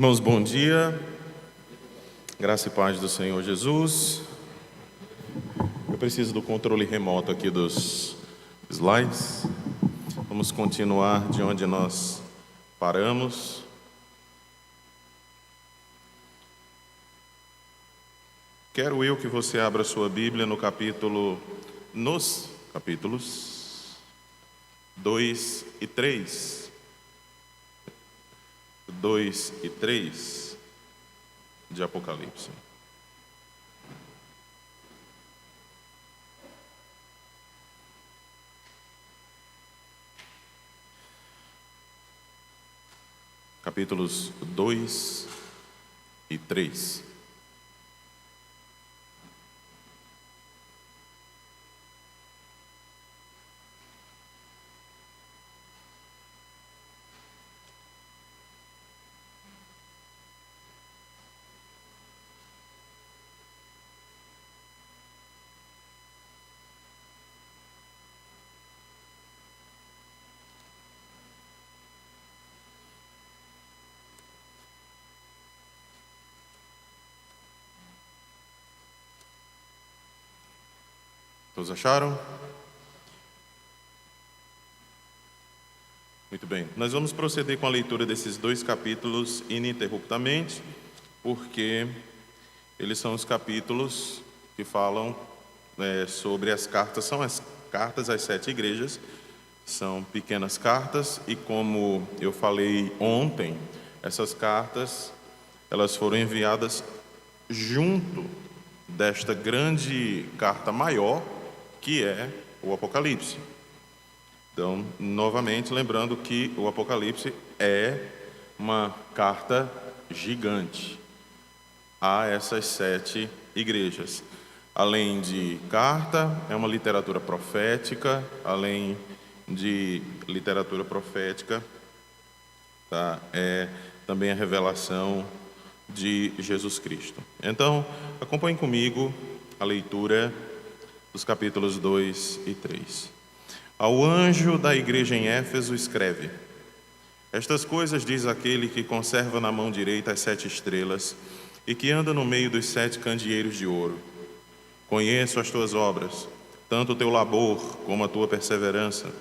Irmãos, bom dia, graça e paz do Senhor Jesus. Eu preciso do controle remoto aqui dos slides. Vamos continuar de onde nós paramos. Quero eu que você abra sua Bíblia nos capítulos 2 e 3. 2 e 3 de Apocalipse. Capítulos 2 e 3. Todos acharam? Muito bem. Nós vamos proceder com a leitura desses dois capítulos ininterruptamente, porque eles são os capítulos que falam sobre as cartas. São as cartas às 7 igrejas. São pequenas cartas e, como eu falei ontem, essas cartas elas foram enviadas junto desta grande carta maior, que é o Apocalipse. Então, novamente, lembrando que o Apocalipse é uma carta gigante a essas 7 igrejas. Além de carta, é uma literatura profética. Além de literatura profética, é também a revelação de Jesus Cristo. Então, acompanhe comigo a leitura dos capítulos 2 e 3. Ao anjo da igreja em Éfeso escreve: Estas coisas diz aquele que conserva na mão direita as 7 estrelas e que anda no meio dos 7 candeeiros de ouro. Conheço as tuas obras, tanto o teu labor como a tua perseverança,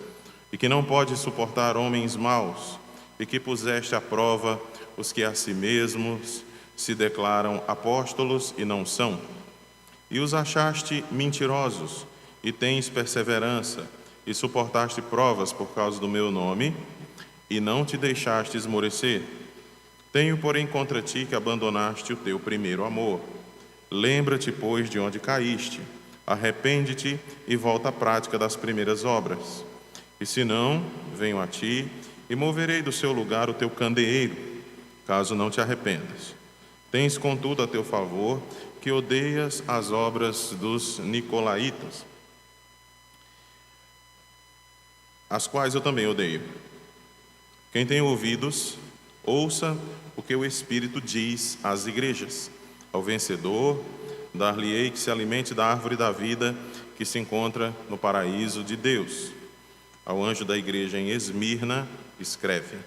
e que não podes suportar homens maus, e que puseste à prova os que a si mesmos se declaram apóstolos e não são, e os achaste mentirosos, e tens perseverança, e suportaste provas por causa do meu nome, e não te deixaste esmorecer. Tenho, porém, contra ti que abandonaste o teu primeiro amor. Lembra-te, pois, de onde caíste, arrepende-te e volta à prática das primeiras obras. E se não, venho a ti e moverei do seu lugar o teu candeeiro, caso não te arrependas. Tens, contudo, a teu favor que odeias as obras dos nicolaítas, as quais eu também odeio. Quem tem ouvidos, ouça o que o Espírito diz às igrejas. Ao vencedor, dar-lhe-ei que se alimente da árvore da vida que se encontra no paraíso de Deus. Ao anjo da igreja em Esmirna, escreve: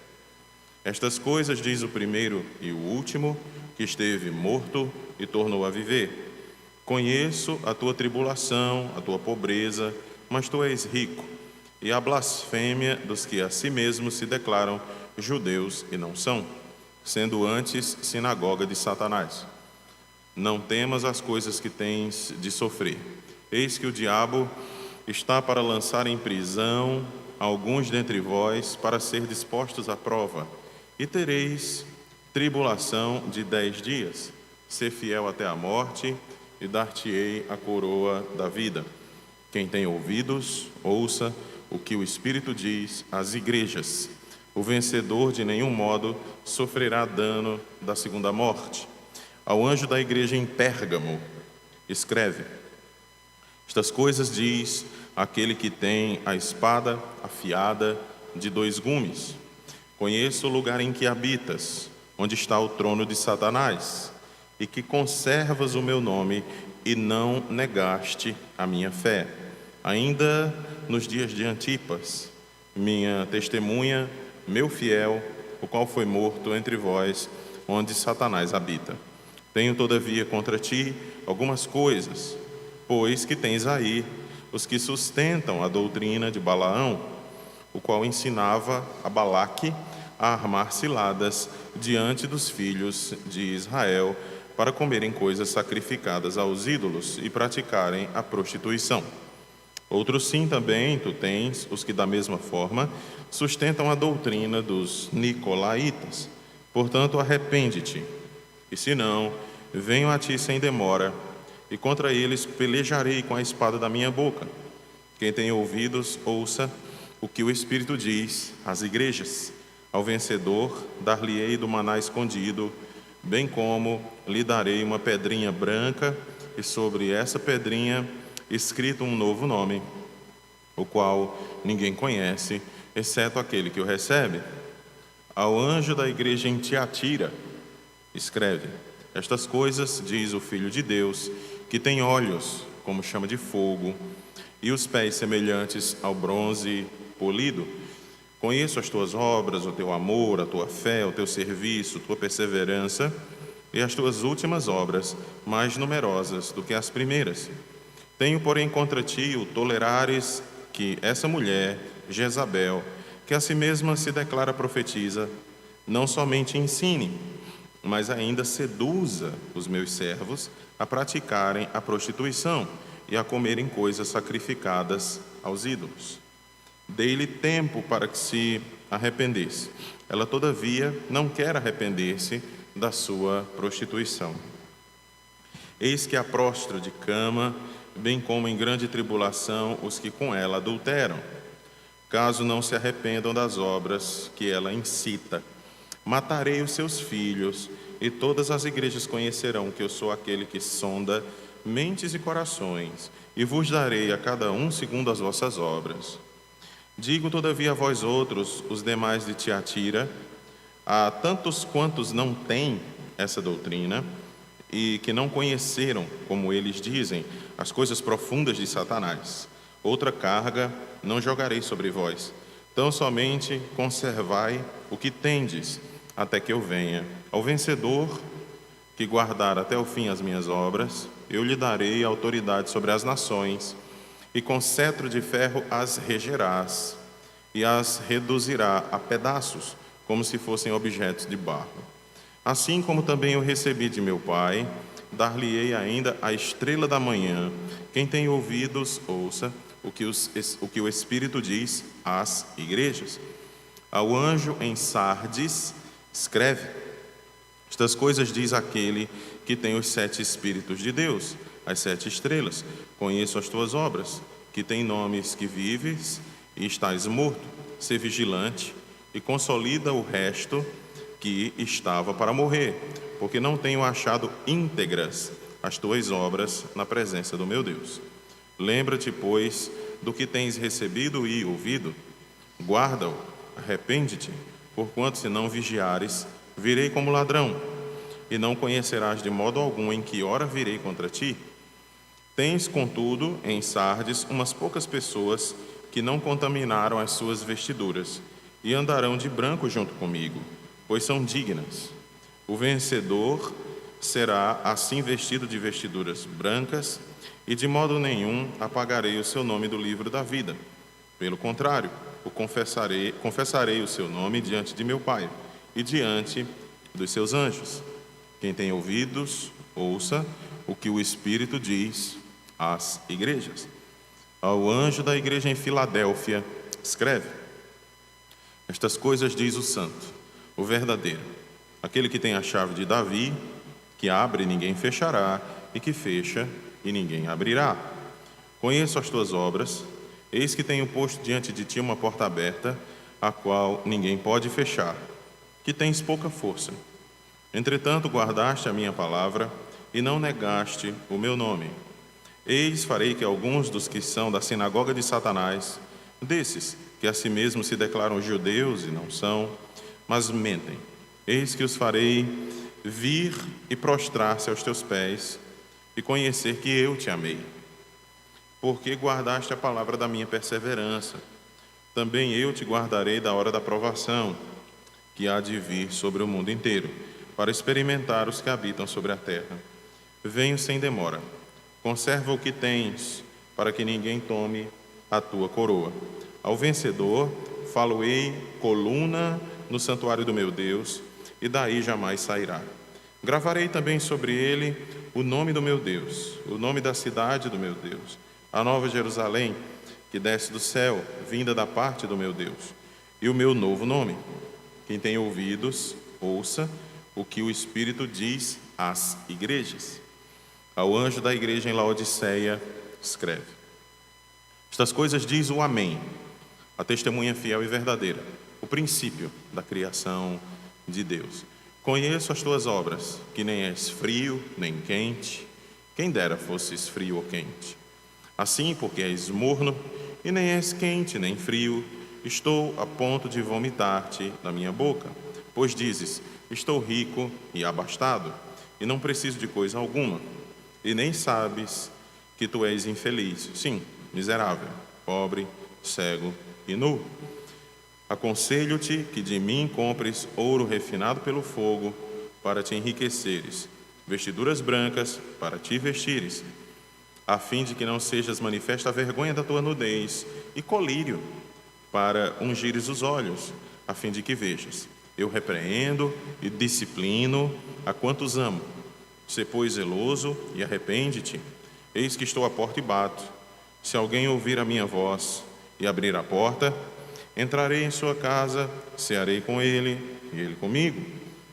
Estas coisas diz o primeiro e o último, que esteve morto e tornou a viver. Conheço a tua tribulação, a tua pobreza, mas tu és rico, e a blasfêmia dos que a si mesmos se declaram judeus e não são, sendo antes sinagoga de Satanás. Não temas as coisas que tens de sofrer. Eis que o diabo está para lançar em prisão alguns dentre vós, para ser dispostos à prova, e tereis tribulação de 10 dias. Ser fiel até a morte, e dar-te-ei a coroa da vida. Quem tem ouvidos, ouça o que o Espírito diz às igrejas. O vencedor de nenhum modo sofrerá dano da segunda morte. Ao anjo da igreja em Pérgamo, escreve: Estas coisas diz aquele que tem a espada afiada de 2 gumes. Conheço o lugar em que habitas, onde está o trono de Satanás, e que conservas o meu nome e não negaste a minha fé. Ainda nos dias de Antipas, minha testemunha, meu fiel, o qual foi morto entre vós, onde Satanás habita. Tenho, todavia, contra ti algumas coisas, pois que tens aí os que sustentam a doutrina de Balaão, o qual ensinava a Balaque a armar ciladas diante dos filhos de Israel para comerem coisas sacrificadas aos ídolos e praticarem a prostituição. Outros sim também tu tens, os que da mesma forma sustentam a doutrina dos nicolaítas. Portanto, arrepende-te, e se não, venho a ti sem demora, e contra eles pelejarei com a espada da minha boca. Quem tem ouvidos, ouça o que o Espírito diz às igrejas. Ao vencedor, dar-lhe-ei do maná escondido, bem como lhe darei uma pedrinha branca, e sobre essa pedrinha escrito um novo nome, o qual ninguém conhece, exceto aquele que o recebe. Ao anjo da igreja em Tiatira, escreve: estas coisas diz o Filho de Deus, que tem olhos como chama de fogo e os pés semelhantes ao bronze polido. Conheço as tuas obras, o teu amor, a tua fé, o teu serviço, tua perseverança e as tuas últimas obras, mais numerosas do que as primeiras. Tenho, porém, contra ti o tolerares que essa mulher, Jezabel, que a si mesma se declara profetiza, não somente ensine, mas ainda seduza os meus servos a praticarem a prostituição e a comerem coisas sacrificadas aos ídolos. Dei-lhe tempo para que se arrependesse. Ela, todavia, não quer arrepender-se da sua prostituição. Eis que a prostra de cama, bem como em grande tribulação os que com ela adulteram, caso não se arrependam das obras que ela incita. Matarei os seus filhos, e todas as igrejas conhecerão que eu sou aquele que sonda mentes e corações, e vos darei a cada um segundo as vossas obras. Digo, todavia, a vós outros, os demais de Tiatira, a tantos quantos não têm essa doutrina, e que não conheceram, como eles dizem, as coisas profundas de Satanás, outra carga não jogarei sobre vós. Tão somente conservai o que tendes, até que eu venha. Ao vencedor, que guardar até o fim as minhas obras, eu lhe darei autoridade sobre as nações, e com cetro de ferro as regerás, e as reduzirá a pedaços, como se fossem objetos de barro. Assim como também eu recebi de meu Pai, dar-lhe-ei ainda a estrela da manhã. Quem tem ouvidos, ouça o que o Espírito diz às igrejas. Ao anjo em Sardes, escreve: estas coisas diz aquele que tem os 7 Espíritos de Deus, as 7 estrelas. Conheço as tuas obras, que tem nomes que vives e estás morto. Sê vigilante e consolida o resto que estava para morrer, porque não tenho achado íntegras as tuas obras na presença do meu Deus. Lembra-te, pois, do que tens recebido e ouvido, guarda-o, arrepende-te, porquanto se não vigiares, virei como ladrão, e não conhecerás de modo algum em que hora virei contra ti. Tens, contudo, em Sardes umas poucas pessoas que não contaminaram as suas vestiduras, e andarão de branco junto comigo, pois são dignas. O vencedor será assim vestido de vestiduras brancas, e de modo nenhum apagarei o seu nome do livro da vida. Pelo contrário, confessarei o seu nome diante de meu Pai e diante dos seus anjos. Quem tem ouvidos, ouça o que o Espírito diz às igrejas. Ao anjo da igreja em Filadélfia, escreve: estas coisas diz o santo, o verdadeiro, aquele que tem a chave de Davi, que abre e ninguém fechará, e que fecha e ninguém abrirá. Conheço as tuas obras, eis que tenho posto diante de ti uma porta aberta, a qual ninguém pode fechar, que tens pouca força. Entretanto, guardaste a minha palavra e não negaste o meu nome. Eis, farei que alguns dos que são da sinagoga de Satanás, desses que a si mesmos se declaram judeus e não são, mas mentem, eis que os farei vir e prostrar-se aos teus pés e conhecer que eu te amei. Porque guardaste a palavra da minha perseverança, também eu te guardarei da hora da provação, que há de vir sobre o mundo inteiro, para experimentar os que habitam sobre a terra. Venho sem demora. Conserva o que tens, para que ninguém tome a tua coroa. Ao vencedor, falo-ei coluna no santuário do meu Deus, e daí jamais sairá. Gravarei também sobre ele o nome do meu Deus, o nome da cidade do meu Deus, a nova Jerusalém, que desce do céu, vinda da parte do meu Deus, e o meu novo nome. Quem tem ouvidos, ouça o que o Espírito diz às igrejas. Ao anjo da igreja em Laodiceia, escreve: estas coisas diz o Amém, a testemunha fiel e verdadeira, o princípio da criação de Deus. Conheço as tuas obras, que nem és frio nem quente. Quem dera fosses frio ou quente. Assim, porque és morno, e nem és quente nem frio, estou a ponto de vomitar-te da minha boca. Pois dizes: estou rico e abastado, e não preciso de coisa alguma. E nem sabes que tu és infeliz, sim, miserável, pobre, cego e nu. Aconselho-te que de mim compres ouro refinado pelo fogo, para te enriqueceres, vestiduras brancas para te vestires, a fim de que não sejas manifesta a vergonha da tua nudez, e colírio para ungires os olhos, a fim de que vejas. Eu repreendo e disciplino a quantos amo. Sê, pois, zeloso e arrepende-te. Eis que estou à porta e bato. Se alguém ouvir a minha voz e abrir a porta, entrarei em sua casa, cearei com ele e ele comigo.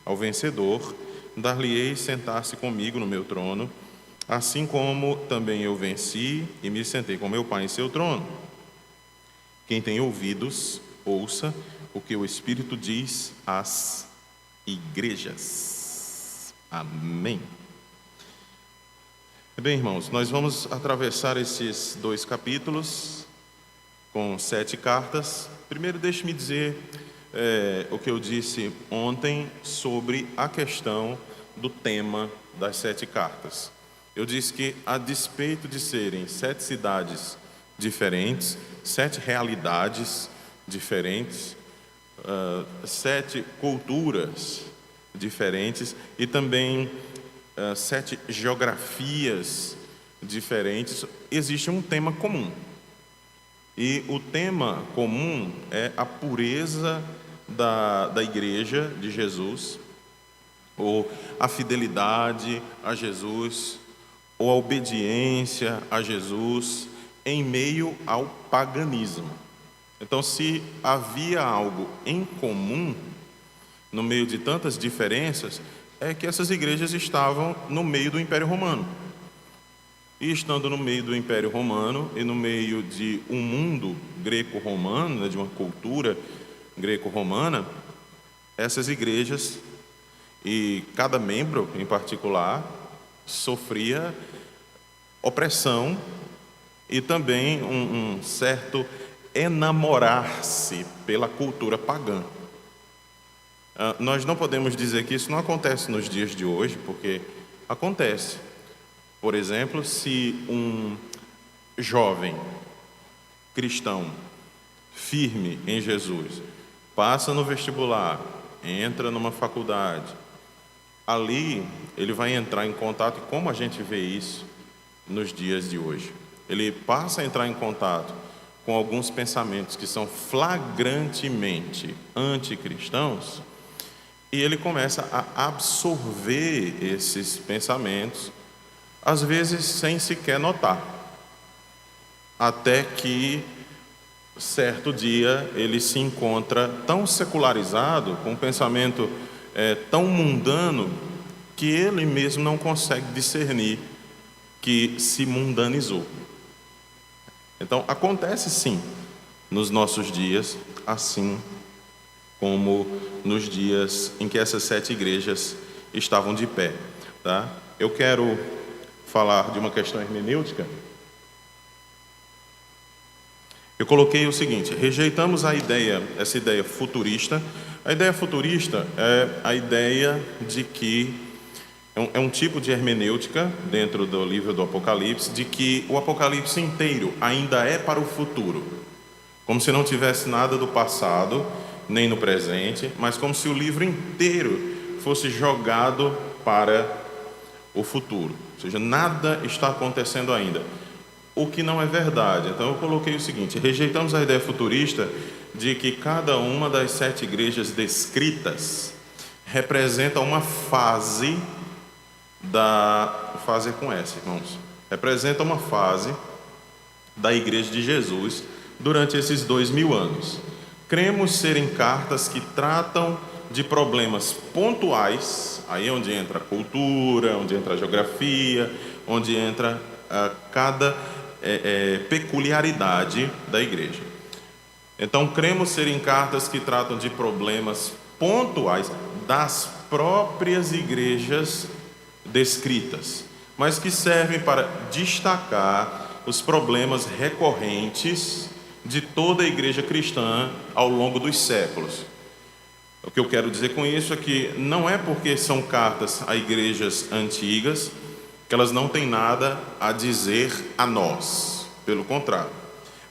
Ao vencedor, dar-lhe-ei sentar-se comigo no meu trono, assim como também eu venci e me sentei com meu Pai em seu trono. Quem tem ouvidos, ouça o que o Espírito diz às igrejas. Amém. Bem, irmãos, nós vamos atravessar esses 2 capítulos com 7 cartas. Primeiro, deixe-me dizer o que eu disse ontem sobre a questão do tema das 7 cartas. Eu disse que, a despeito de serem 7 cidades diferentes, 7 realidades diferentes, 7 culturas diferentes e também 7 geografias diferentes, existe um tema comum. E o tema comum é a pureza da igreja de Jesus, ou a fidelidade a Jesus, ou a obediência a Jesus em meio ao paganismo. Então, se havia algo em comum no meio de tantas diferenças, é que essas igrejas estavam no meio do Império Romano. E estando no meio do Império Romano e no meio de um mundo greco-romano, de uma cultura greco-romana, essas igrejas, e cada membro em particular, sofria opressão e também um certo enamorar-se pela cultura pagã. Nós não podemos dizer que isso não acontece nos dias de hoje, porque acontece. Por exemplo, se um jovem cristão firme em Jesus passa no vestibular, entra numa faculdade, ali ele vai entrar em contato, e como a gente vê isso nos dias de hoje? Ele passa a entrar em contato com alguns pensamentos que são flagrantemente anticristãos, e ele começa a absorver esses pensamentos, às vezes sem sequer notar, até que certo dia ele se encontra tão secularizado, com um pensamento tão mundano, que ele mesmo não consegue discernir que se mundanizou. Então, acontece sim nos nossos dias, assim como nos dias em que essas 7 igrejas estavam de pé, tá? Eu quero falar de uma questão hermenêutica. Eu coloquei o seguinte: rejeitamos essa ideia futurista. A ideia futurista é a ideia de que é um tipo de hermenêutica dentro do livro do Apocalipse, de que o Apocalipse inteiro ainda é para o futuro, como se não tivesse nada do passado nem no presente, mas como se o livro inteiro fosse jogado para o futuro. Ou seja, nada está acontecendo ainda. O que não é verdade. Então eu coloquei o seguinte: rejeitamos a ideia futurista de que cada uma das 7 igrejas descritas representa uma fase fase com S, irmãos. Representa uma fase da igreja de Jesus durante esses 2000 anos. Cremos serem cartas que tratam de problemas pontuais, aí onde entra a cultura, onde entra a geografia, onde entra cada peculiaridade da igreja. Então, cremos serem cartas que tratam de problemas pontuais das próprias igrejas descritas, mas que servem para destacar os problemas recorrentes de toda a igreja cristã ao longo dos séculos. O que eu quero dizer com isso é que não é porque são cartas a igrejas antigas que elas não têm nada a dizer a nós, pelo contrário.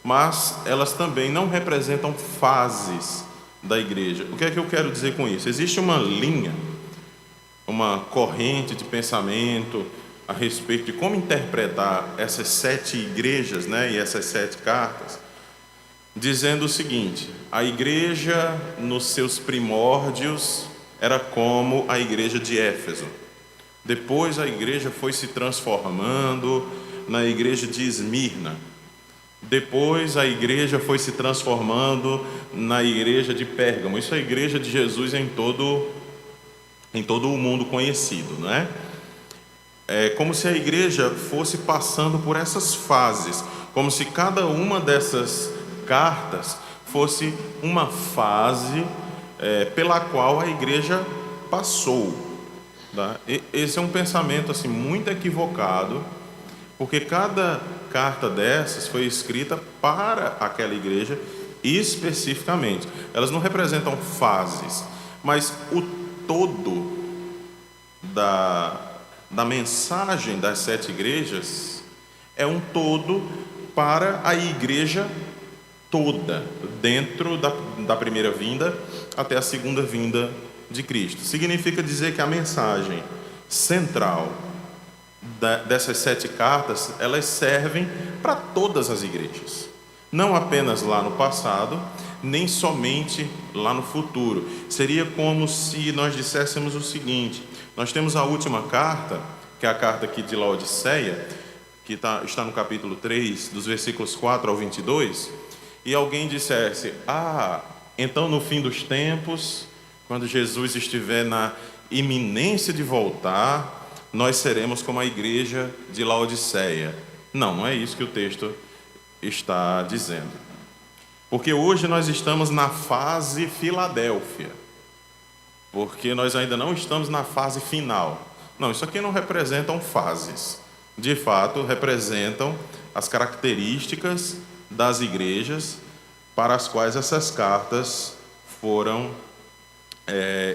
Mas elas também não representam fases da igreja. O que é que eu quero dizer com isso? Existe uma linha, uma corrente de pensamento a respeito de como interpretar essas 7 igrejas, né, e essas 7 cartas, dizendo o seguinte: a igreja nos seus primórdios era como a igreja de Éfeso. Depois a igreja foi se transformando na igreja de Esmirna. Depois a igreja foi se transformando na igreja de Pérgamo. Isso é a igreja de Jesus em todo o mundo conhecido, não é? É como se a igreja fosse passando por essas fases, como se cada uma dessas cartas fosse uma fase pela qual a igreja passou, tá? Esse é um pensamento assim muito equivocado, porque cada carta dessas foi escrita para aquela igreja especificamente. Elas não representam fases, mas o todo da mensagem das 7 igrejas é um todo para a igreja toda, dentro da primeira vinda até a segunda vinda de Cristo. Significa dizer que a mensagem central dessas 7 cartas, elas servem para todas as igrejas, não apenas lá no passado, nem somente lá no futuro. Seria como se nós disséssemos o seguinte: nós temos a última carta, que é a carta aqui de Laodiceia, que está no capítulo 3, dos versículos 4 ao 22, e alguém dissesse: então no fim dos tempos, quando Jesus estiver na iminência de voltar, nós seremos como a igreja de Laodiceia. Não é isso que o texto está dizendo. Porque hoje nós estamos na fase Filadélfia, porque nós ainda não estamos na fase final. Não, isso aqui não representam fases. De fato, representam as características das igrejas para as quais essas cartas foram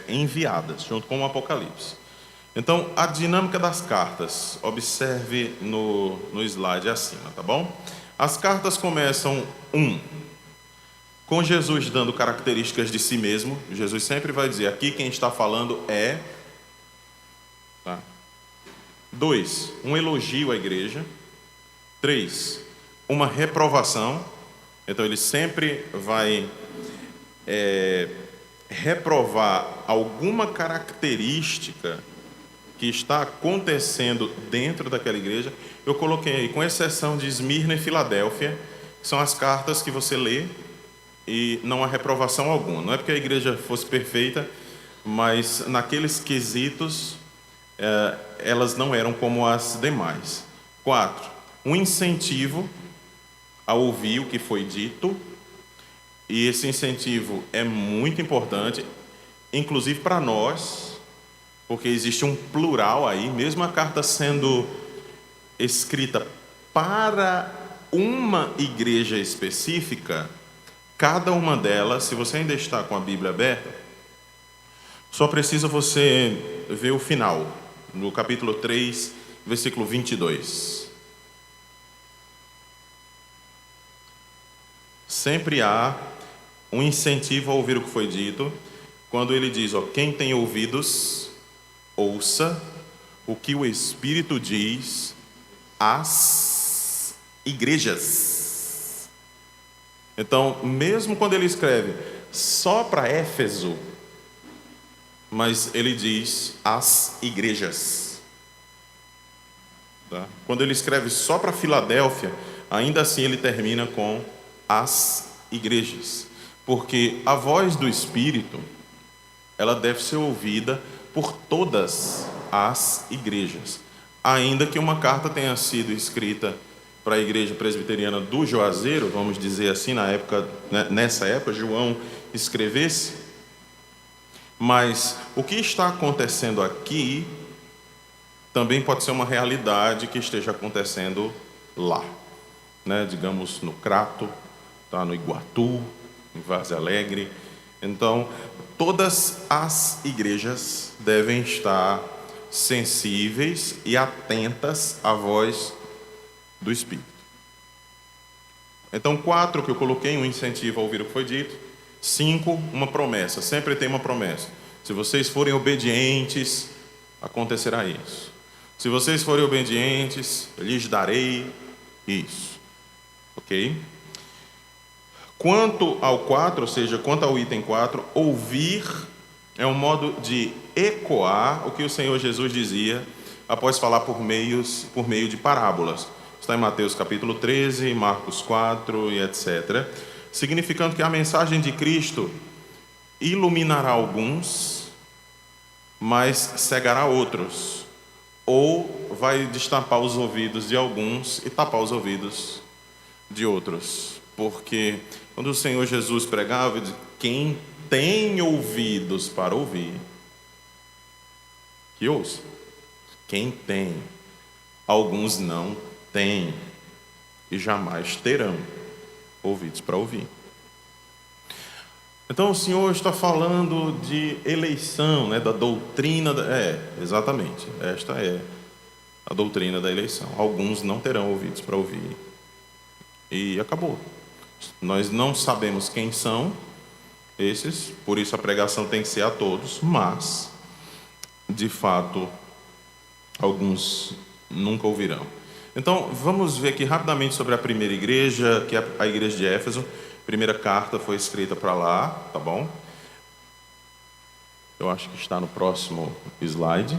enviadas, junto com o Apocalipse. Então, a dinâmica das cartas, observe no slide acima, tá bom? As cartas começam, com Jesus dando características de si mesmo. Jesus sempre vai dizer: aqui quem está falando é... Tá? 2, um elogio à igreja. 3, uma reprovação. Então, ele sempre vai reprovar alguma característica que está acontecendo dentro daquela igreja. Eu coloquei aí, com exceção de Esmirna e Filadélfia, que são as cartas que você lê e não há reprovação alguma. Não é porque a igreja fosse perfeita, mas naqueles quesitos elas não eram como as demais. 4, um incentivo a ouvir o que foi dito, e esse incentivo é muito importante, inclusive para nós, porque existe um plural aí, mesmo a carta sendo escrita para uma igreja específica, cada uma delas, se você ainda está com a Bíblia aberta, só precisa você ver o final, no capítulo 3, versículo 22. Sempre há um incentivo a ouvir o que foi dito, quando ele diz, quem tem ouvidos, ouça o que o Espírito diz às igrejas. Então, mesmo quando ele escreve só para Éfeso, mas ele diz às igrejas. Tá? Quando ele escreve só para Filadélfia, ainda assim ele termina com as igrejas. Porque a voz do Espírito, ela deve ser ouvida por todas as igrejas. Ainda que uma carta tenha sido escrita para a igreja presbiteriana do Juazeiro, vamos dizer assim, nessa época, João escrevesse. Mas o que está acontecendo aqui também pode ser uma realidade que esteja acontecendo lá, né? Digamos no Crato, tá? No Iguatu, em Várzea Alegre. Então, todas as igrejas devem estar sensíveis e atentas à voz do Espírito. Então, 4 que eu coloquei, um incentivo a ouvir o que foi dito. 5, uma promessa, sempre tem uma promessa. Se vocês forem obedientes, acontecerá isso. Se vocês forem obedientes, lhes darei isso. Ok? Quanto ao 4, ou seja, quanto ao item 4, ouvir é um modo de ecoar o que o Senhor Jesus dizia após falar por meio de parábolas. Está em Mateus capítulo 13, Marcos 4 e etc., significando que a mensagem de Cristo iluminará alguns, mas cegará outros, ou vai destapar os ouvidos de alguns e tapar os ouvidos de outros. Porque quando o Senhor Jesus pregava, ele diz, quem tem ouvidos para ouvir, que ouça. Quem tem, alguns não têm e jamais terão ouvidos para ouvir. Então o Senhor está falando de eleição, né, da doutrina. Exatamente, esta é a doutrina da eleição. Alguns não terão ouvidos para ouvir. E acabou. Nós não sabemos quem são esses, por isso a pregação tem que ser a todos, mas, de fato, alguns nunca ouvirão. Então, vamos ver aqui rapidamente sobre a primeira igreja, que é a igreja de Éfeso. A primeira carta foi escrita para lá, tá bom? Eu acho que está no próximo slide.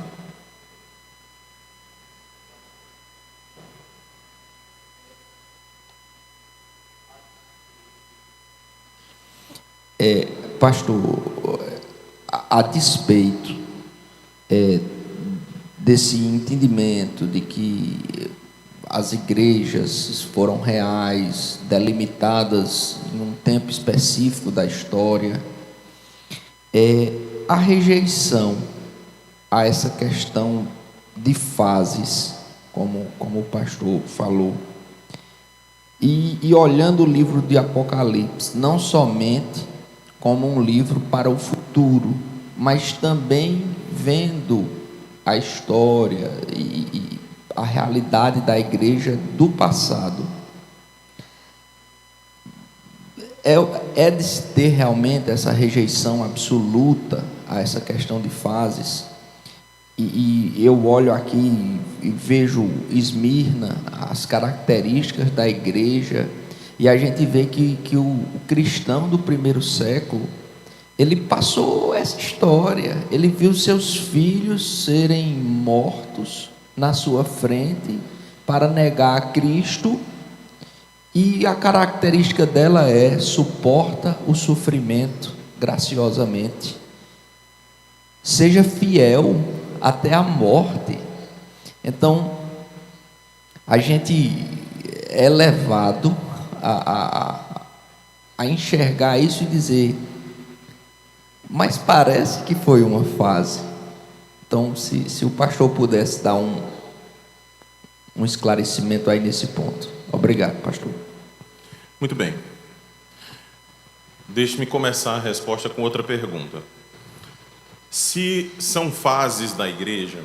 Pastor, a despeito desse entendimento de que as igrejas foram reais, delimitadas em um tempo específico da história, a rejeição a essa questão de fases, como o pastor falou, e olhando o livro de Apocalipse, não somente como um livro para o futuro, mas também vendo a história e a realidade da igreja do passado. É de se ter realmente essa rejeição absoluta a essa questão de fases. E eu olho aqui e vejo Esmirna, as características da igreja, e a gente vê que o cristão do primeiro século, ele passou essa história, ele viu seus filhos serem mortos na sua frente para negar a Cristo, e a característica dela suporta o sofrimento graciosamente, seja fiel até a morte. Então a gente é levado a enxergar isso e dizer, mas parece que foi uma fase. Então, se o pastor pudesse dar um esclarecimento aí nesse ponto. Obrigado, pastor. Muito bem. Deixe-me começar a resposta com outra pergunta. Se são fases da igreja,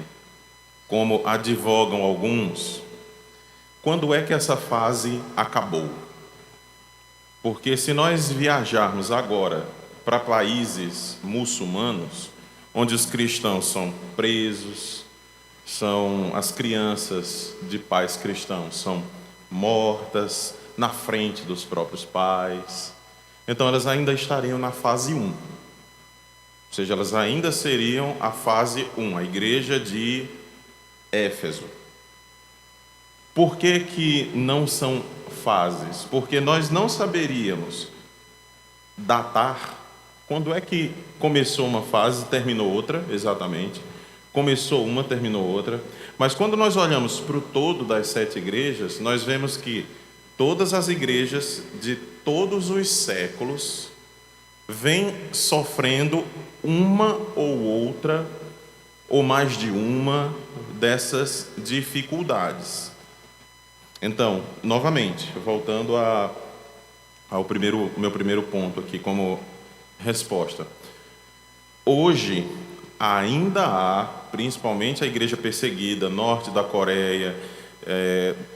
como advogam alguns, quando é que essa fase acabou? Porque se nós viajarmos agora para países muçulmanos, onde os cristãos são presos, as crianças de pais cristãos são mortas na frente dos próprios pais. Então elas ainda estariam na fase 1. Ou seja, elas ainda seriam a fase 1, a igreja de Éfeso. Por que que não são fases? Porque nós não saberíamos datar quando é que começou uma fase e terminou outra, exatamente. Começou uma, terminou outra. Mas quando nós olhamos para o todo das 7 igrejas, nós vemos que todas as igrejas de todos os séculos vêm sofrendo uma ou outra, ou mais de uma, dessas dificuldades. Então, novamente, voltando ao meu primeiro ponto aqui como resposta. Hoje, ainda há, principalmente a igreja perseguida, norte da Coreia,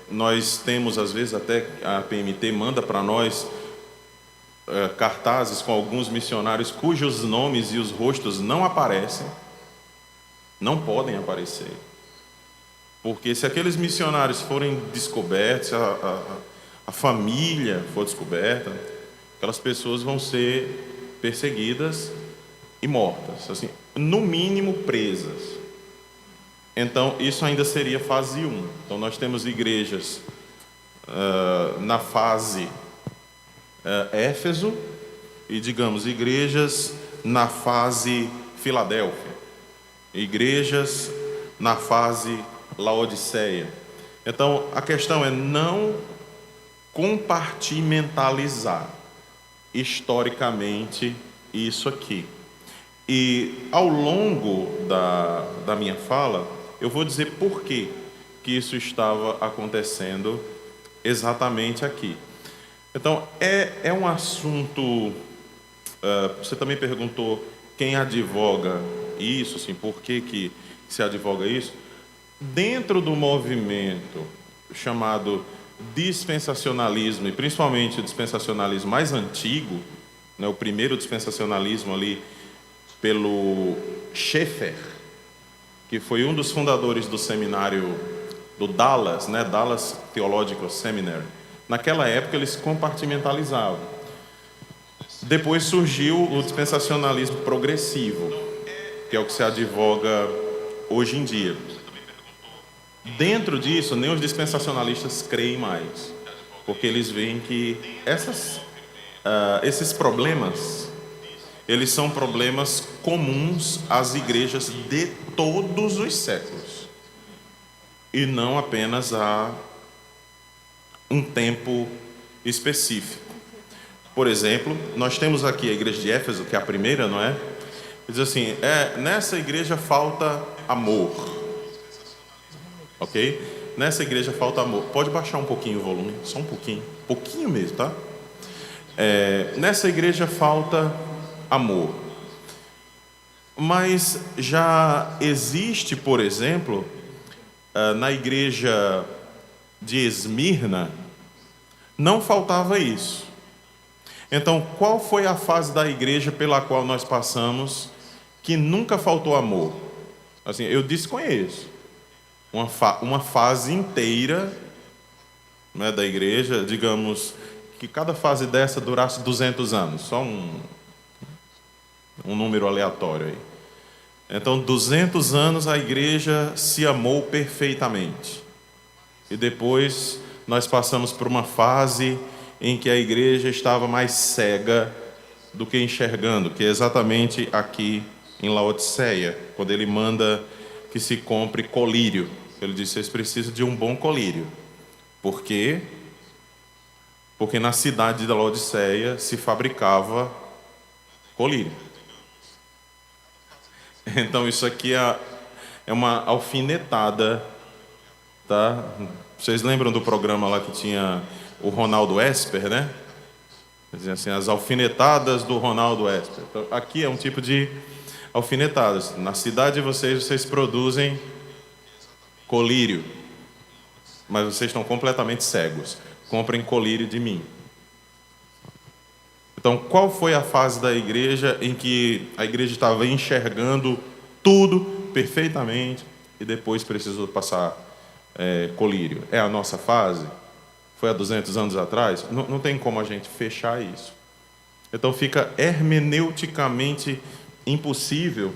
nós temos, às vezes, até a PMT manda para nós cartazes com alguns missionários cujos nomes e os rostos não aparecem, não podem aparecer. Porque se aqueles missionários forem descobertos, se a família for descoberta, aquelas pessoas vão ser perseguidas e mortas, assim, no mínimo presas. Então, isso ainda seria fase 1. Então, nós temos igrejas na fase Éfeso e, digamos, igrejas na fase Filadélfia, igrejas na fase Laodiceia. Então, a questão é não compartimentalizar historicamente isso aqui. E ao longo da minha fala, eu vou dizer por que isso estava acontecendo exatamente aqui. Então, é um assunto... você também perguntou quem advoga isso, assim, por que se advoga isso? Dentro do movimento chamado dispensacionalismo, e principalmente o dispensacionalismo mais antigo, né, o primeiro dispensacionalismo ali pelo Schaeffer, que foi um dos fundadores do seminário do Dallas, né, Dallas Theological Seminary. Naquela época eles compartimentalizavam. Depois surgiu o dispensacionalismo progressivo, que é o que se advoga hoje em dia. Dentro disso, nem os dispensacionalistas creem mais, porque eles veem que esses problemas, eles são problemas comuns às igrejas de todos os séculos, e não apenas a um tempo específico. Por exemplo, nós temos aqui a igreja de Éfeso, que é a primeira, não é? Diz assim, nessa igreja falta amor. Ok? Nessa igreja falta amor. Pode baixar um pouquinho o volume, só um pouquinho mesmo, tá? Nessa igreja falta amor. Mas já existe, por exemplo, na igreja de Esmirna, não faltava isso. Então, qual foi a fase da igreja pela qual nós passamos que nunca faltou amor? Assim, eu desconheço uma fase inteira, né, da igreja, digamos, que cada fase dessa durasse 200 anos, só um número aleatório aí. Então, 200 anos a igreja se amou perfeitamente. E depois nós passamos por uma fase em que a igreja estava mais cega do que enxergando, que é exatamente aqui em Laodiceia, quando ele manda que se compre colírio. Ele disse, vocês precisam de um bom colírio. Por quê? Porque na cidade de Laodiceia se fabricava colírio. Então isso aqui é uma alfinetada, tá? Vocês lembram do programa lá que tinha o Ronaldo Esper, né? Dizia assim, as alfinetadas do Ronaldo Esper. Então, aqui é um tipo de alfinetadas. Na cidade de vocês produzem colírio, mas vocês estão completamente cegos. Comprem colírio de mim. Então, qual foi a fase da igreja em que a igreja estava enxergando tudo perfeitamente e depois precisou passar colírio? É a nossa fase? Foi há 200 anos atrás? Não tem como a gente fechar isso. Então, fica hermeneuticamente impossível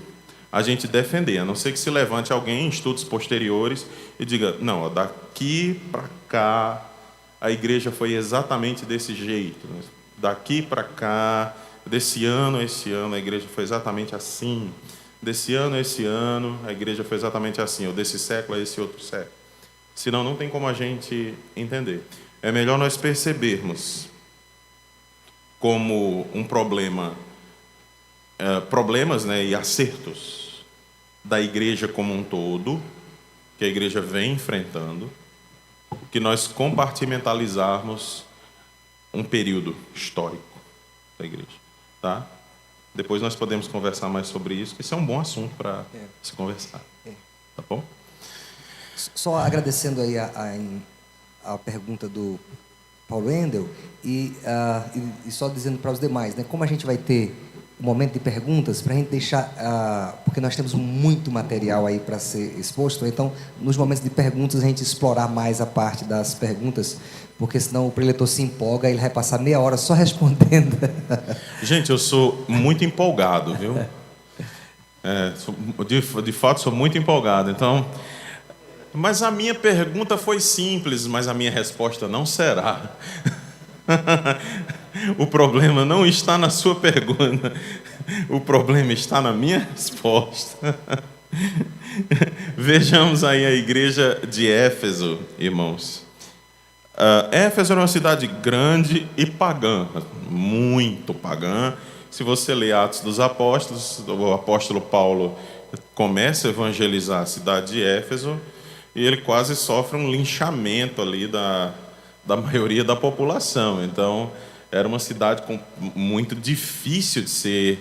a gente defender, a não ser que se levante alguém em estudos posteriores e diga, não, daqui para cá a igreja foi exatamente desse jeito. Daqui para cá, desse ano a esse ano, a igreja foi exatamente assim. Desse ano a esse ano, a igreja foi exatamente assim. Ou desse século a esse outro século. Senão, não tem como a gente entender. É melhor nós percebermos como um problema, problemas, né, e acertos da igreja como um todo, que a igreja vem enfrentando, que nós compartimentalizarmos um período histórico da igreja, tá? Depois nós podemos conversar mais sobre isso, que isso é um bom assunto para se conversar, tá bom? Só agradecendo aí a pergunta do Paulo Endel e só dizendo para os demais, né, como a gente vai ter um momento de perguntas, para a gente deixar, porque nós temos muito material aí para ser exposto, então, nos momentos de perguntas, a gente explorar mais a parte das perguntas, porque senão o preletor se empolga e ele vai passar meia hora só respondendo. Gente, eu sou muito empolgado, viu? De fato, sou muito empolgado. Então, mas a minha pergunta foi simples, mas a minha resposta não será. O problema não está na sua pergunta, o problema está na minha resposta. Vejamos aí a igreja de Éfeso, irmãos. Éfeso era uma cidade grande e pagã, muito pagã. Se você ler Atos dos Apóstolos, o apóstolo Paulo começa a evangelizar a cidade de Éfeso e ele quase sofre um linchamento ali da maioria da população. Então, era uma cidade muito difícil de ser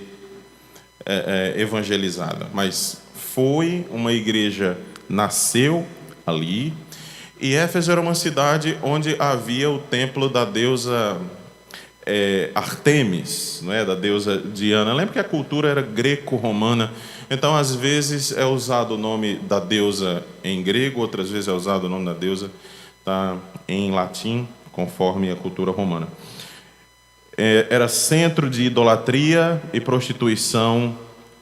evangelizada. Mas foi uma igreja, nasceu ali. E Éfeso era uma cidade onde havia o templo da deusa Artemis, não é? Da deusa Diana. Lembra que a cultura era greco-romana. Então, às vezes, é usado o nome da deusa em grego, outras vezes é usado o nome da deusa em latim, conforme a cultura romana. Era centro de idolatria e prostituição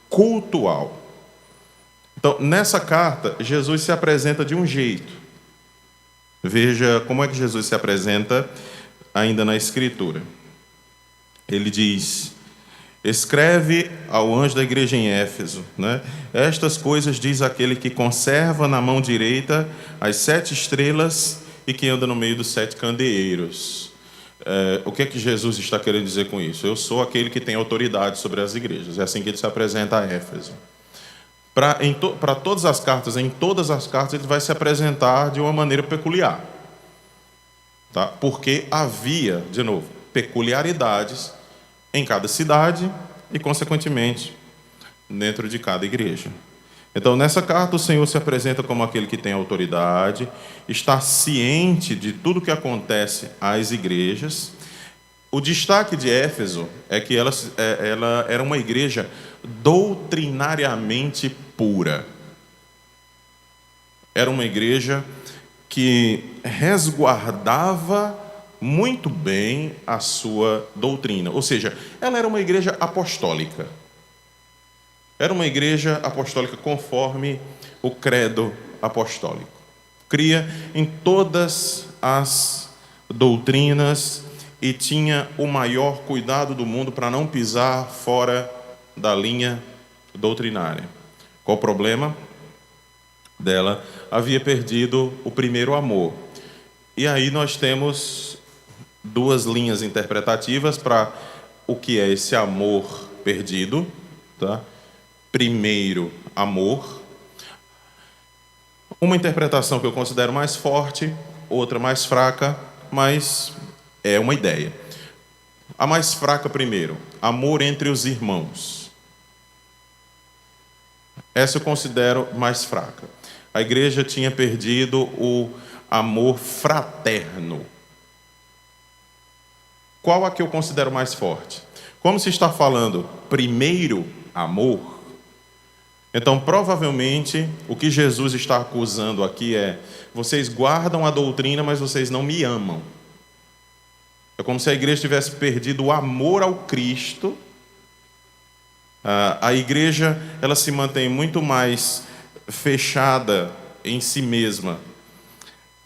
cultual. Então, nessa carta, Jesus se apresenta de um jeito. Veja como é que Jesus se apresenta ainda na Escritura. Ele diz: escreve ao anjo da igreja em Éfeso, né? Estas coisas diz aquele que conserva na mão direita as 7 estrelas e que anda no meio dos 7 candeeiros. O que é que Jesus está querendo dizer com isso? Eu sou aquele que tem autoridade sobre as igrejas. É assim que ele se apresenta a Éfeso. Para todas as cartas, em todas as cartas, ele vai se apresentar de uma maneira peculiar. Tá? Porque havia, de novo, peculiaridades em cada cidade e, consequentemente, dentro de cada igreja. Então, nessa carta, o Senhor se apresenta como aquele que tem autoridade, está ciente de tudo que acontece às igrejas. O destaque de Éfeso é que ela era uma igreja doutrinariamente pura. Era uma igreja que resguardava muito bem a sua doutrina. Ou seja, ela era uma igreja apostólica. Era uma igreja apostólica conforme o credo apostólico. Cria em todas as doutrinas e tinha o maior cuidado do mundo para não pisar fora da linha doutrinária. Qual o problema dela? Havia perdido o primeiro amor. E aí nós temos 2 linhas interpretativas para o que é esse amor perdido, tá? Primeiro, amor. Uma interpretação que eu considero mais forte, outra mais fraca, mas é uma ideia. A mais fraca primeiro, amor entre os irmãos. Essa eu considero mais fraca. A igreja tinha perdido o amor fraterno. Qual a que eu considero mais forte? Como se está falando primeiro amor, então provavelmente o que Jesus está acusando aqui é: vocês guardam a doutrina, mas vocês não me amam. É como se a igreja tivesse perdido o amor ao Cristo. A igreja, ela se mantém muito mais fechada em si mesma,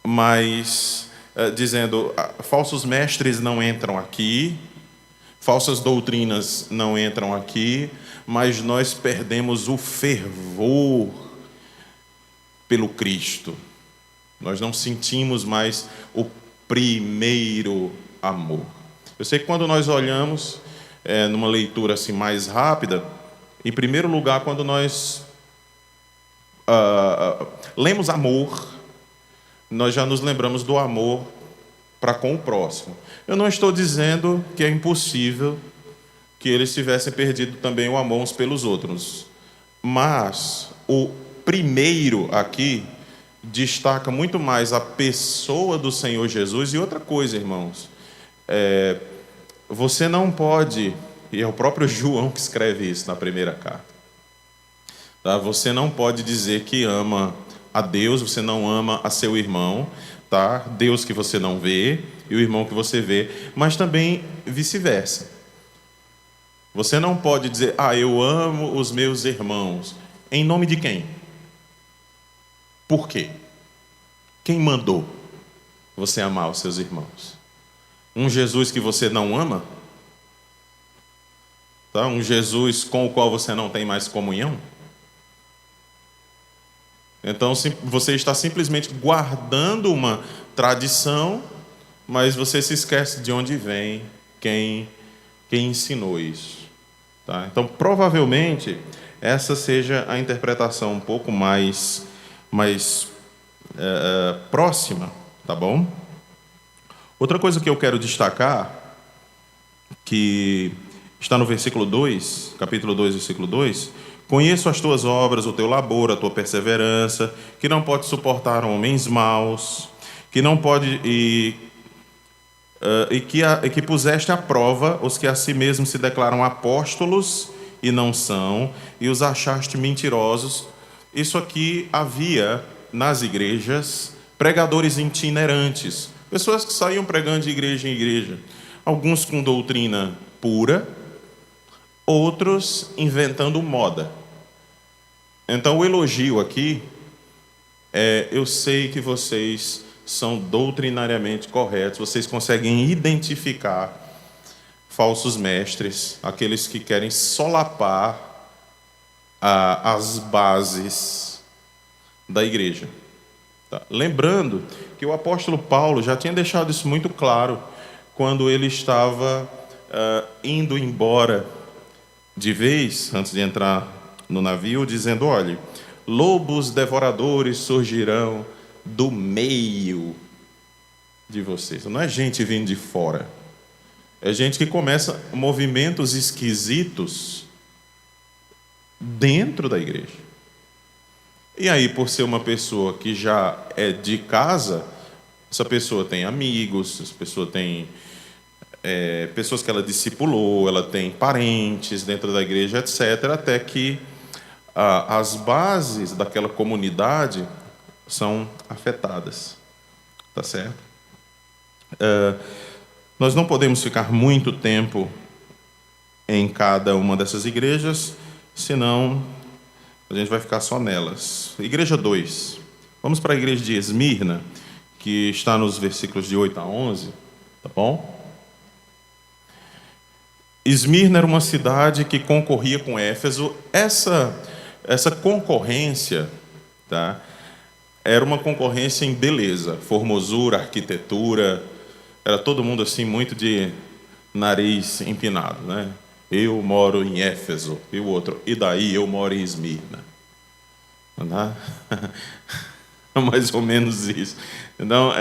mas dizendo, falsos mestres não entram aqui, falsas doutrinas não entram aqui, mas nós perdemos o fervor pelo Cristo. Nós não sentimos mais o primeiro amor. Eu sei que quando nós olhamos numa leitura assim mais rápida, em primeiro lugar, quando nós lemos amor, nós já nos lembramos do amor para com o próximo. Eu não estou dizendo que é impossível que eles tivessem perdido também o amor uns pelos outros, mas o primeiro aqui destaca muito mais a pessoa do Senhor Jesus. E outra coisa, irmãos, você não pode, e é o próprio João que escreve isso na primeira carta, tá? Você não pode dizer que ama a Deus, você não ama a seu irmão, tá? Deus que você não vê e o irmão que você vê, mas também vice-versa. Você não pode dizer, eu amo os meus irmãos. Em nome de quem? Por quê? Quem mandou você amar os seus irmãos? Um Jesus que você não ama? Tá? Um Jesus com o qual você não tem mais comunhão? Então você está simplesmente guardando uma tradição, mas você se esquece de onde vem, quem ensinou isso. Tá? Então, provavelmente, essa seja a interpretação um pouco mais próxima, tá bom? Outra coisa que eu quero destacar, que está no versículo 2, capítulo 2, versículo 2, conheço as tuas obras, o teu labor, a tua perseverança, que não pode suportar homens maus, que não pode e que puseste à prova os que a si mesmos se declaram apóstolos e não são, e os achaste mentirosos. Isso aqui havia nas igrejas pregadores itinerantes, pessoas que saíam pregando de igreja em igreja, alguns com doutrina pura, outros inventando moda. Então o elogio aqui eu sei que vocês são doutrinariamente corretos, vocês conseguem identificar falsos mestres, aqueles que querem solapar as bases da igreja. Tá? Lembrando que o apóstolo Paulo já tinha deixado isso muito claro quando ele estava indo embora de vez, antes de entrar no navio, dizendo, olhe, lobos devoradores surgirão do meio de vocês. Não é gente vindo de fora, é gente que começa movimentos esquisitos dentro da igreja. E aí, por ser uma pessoa que já é de casa, essa pessoa tem amigos, essa pessoa tem pessoas que ela discipulou, ela tem parentes dentro da igreja, etc., até que as bases daquela comunidade são afetadas. Tá certo? Nós não podemos ficar muito tempo em cada uma dessas igrejas, senão a gente vai ficar só nelas. Igreja 2. Vamos para a igreja de Esmirna, que está nos versículos de 8 a 11. Tá bom? Esmirna era uma cidade que concorria com Éfeso. Essa concorrência, tá? Era uma concorrência em beleza, formosura, arquitetura. Era todo mundo assim muito de nariz empinado, né? Eu moro em Éfeso, e o outro, e daí eu moro em Esmirna. Não é? Mais ou menos isso. Então,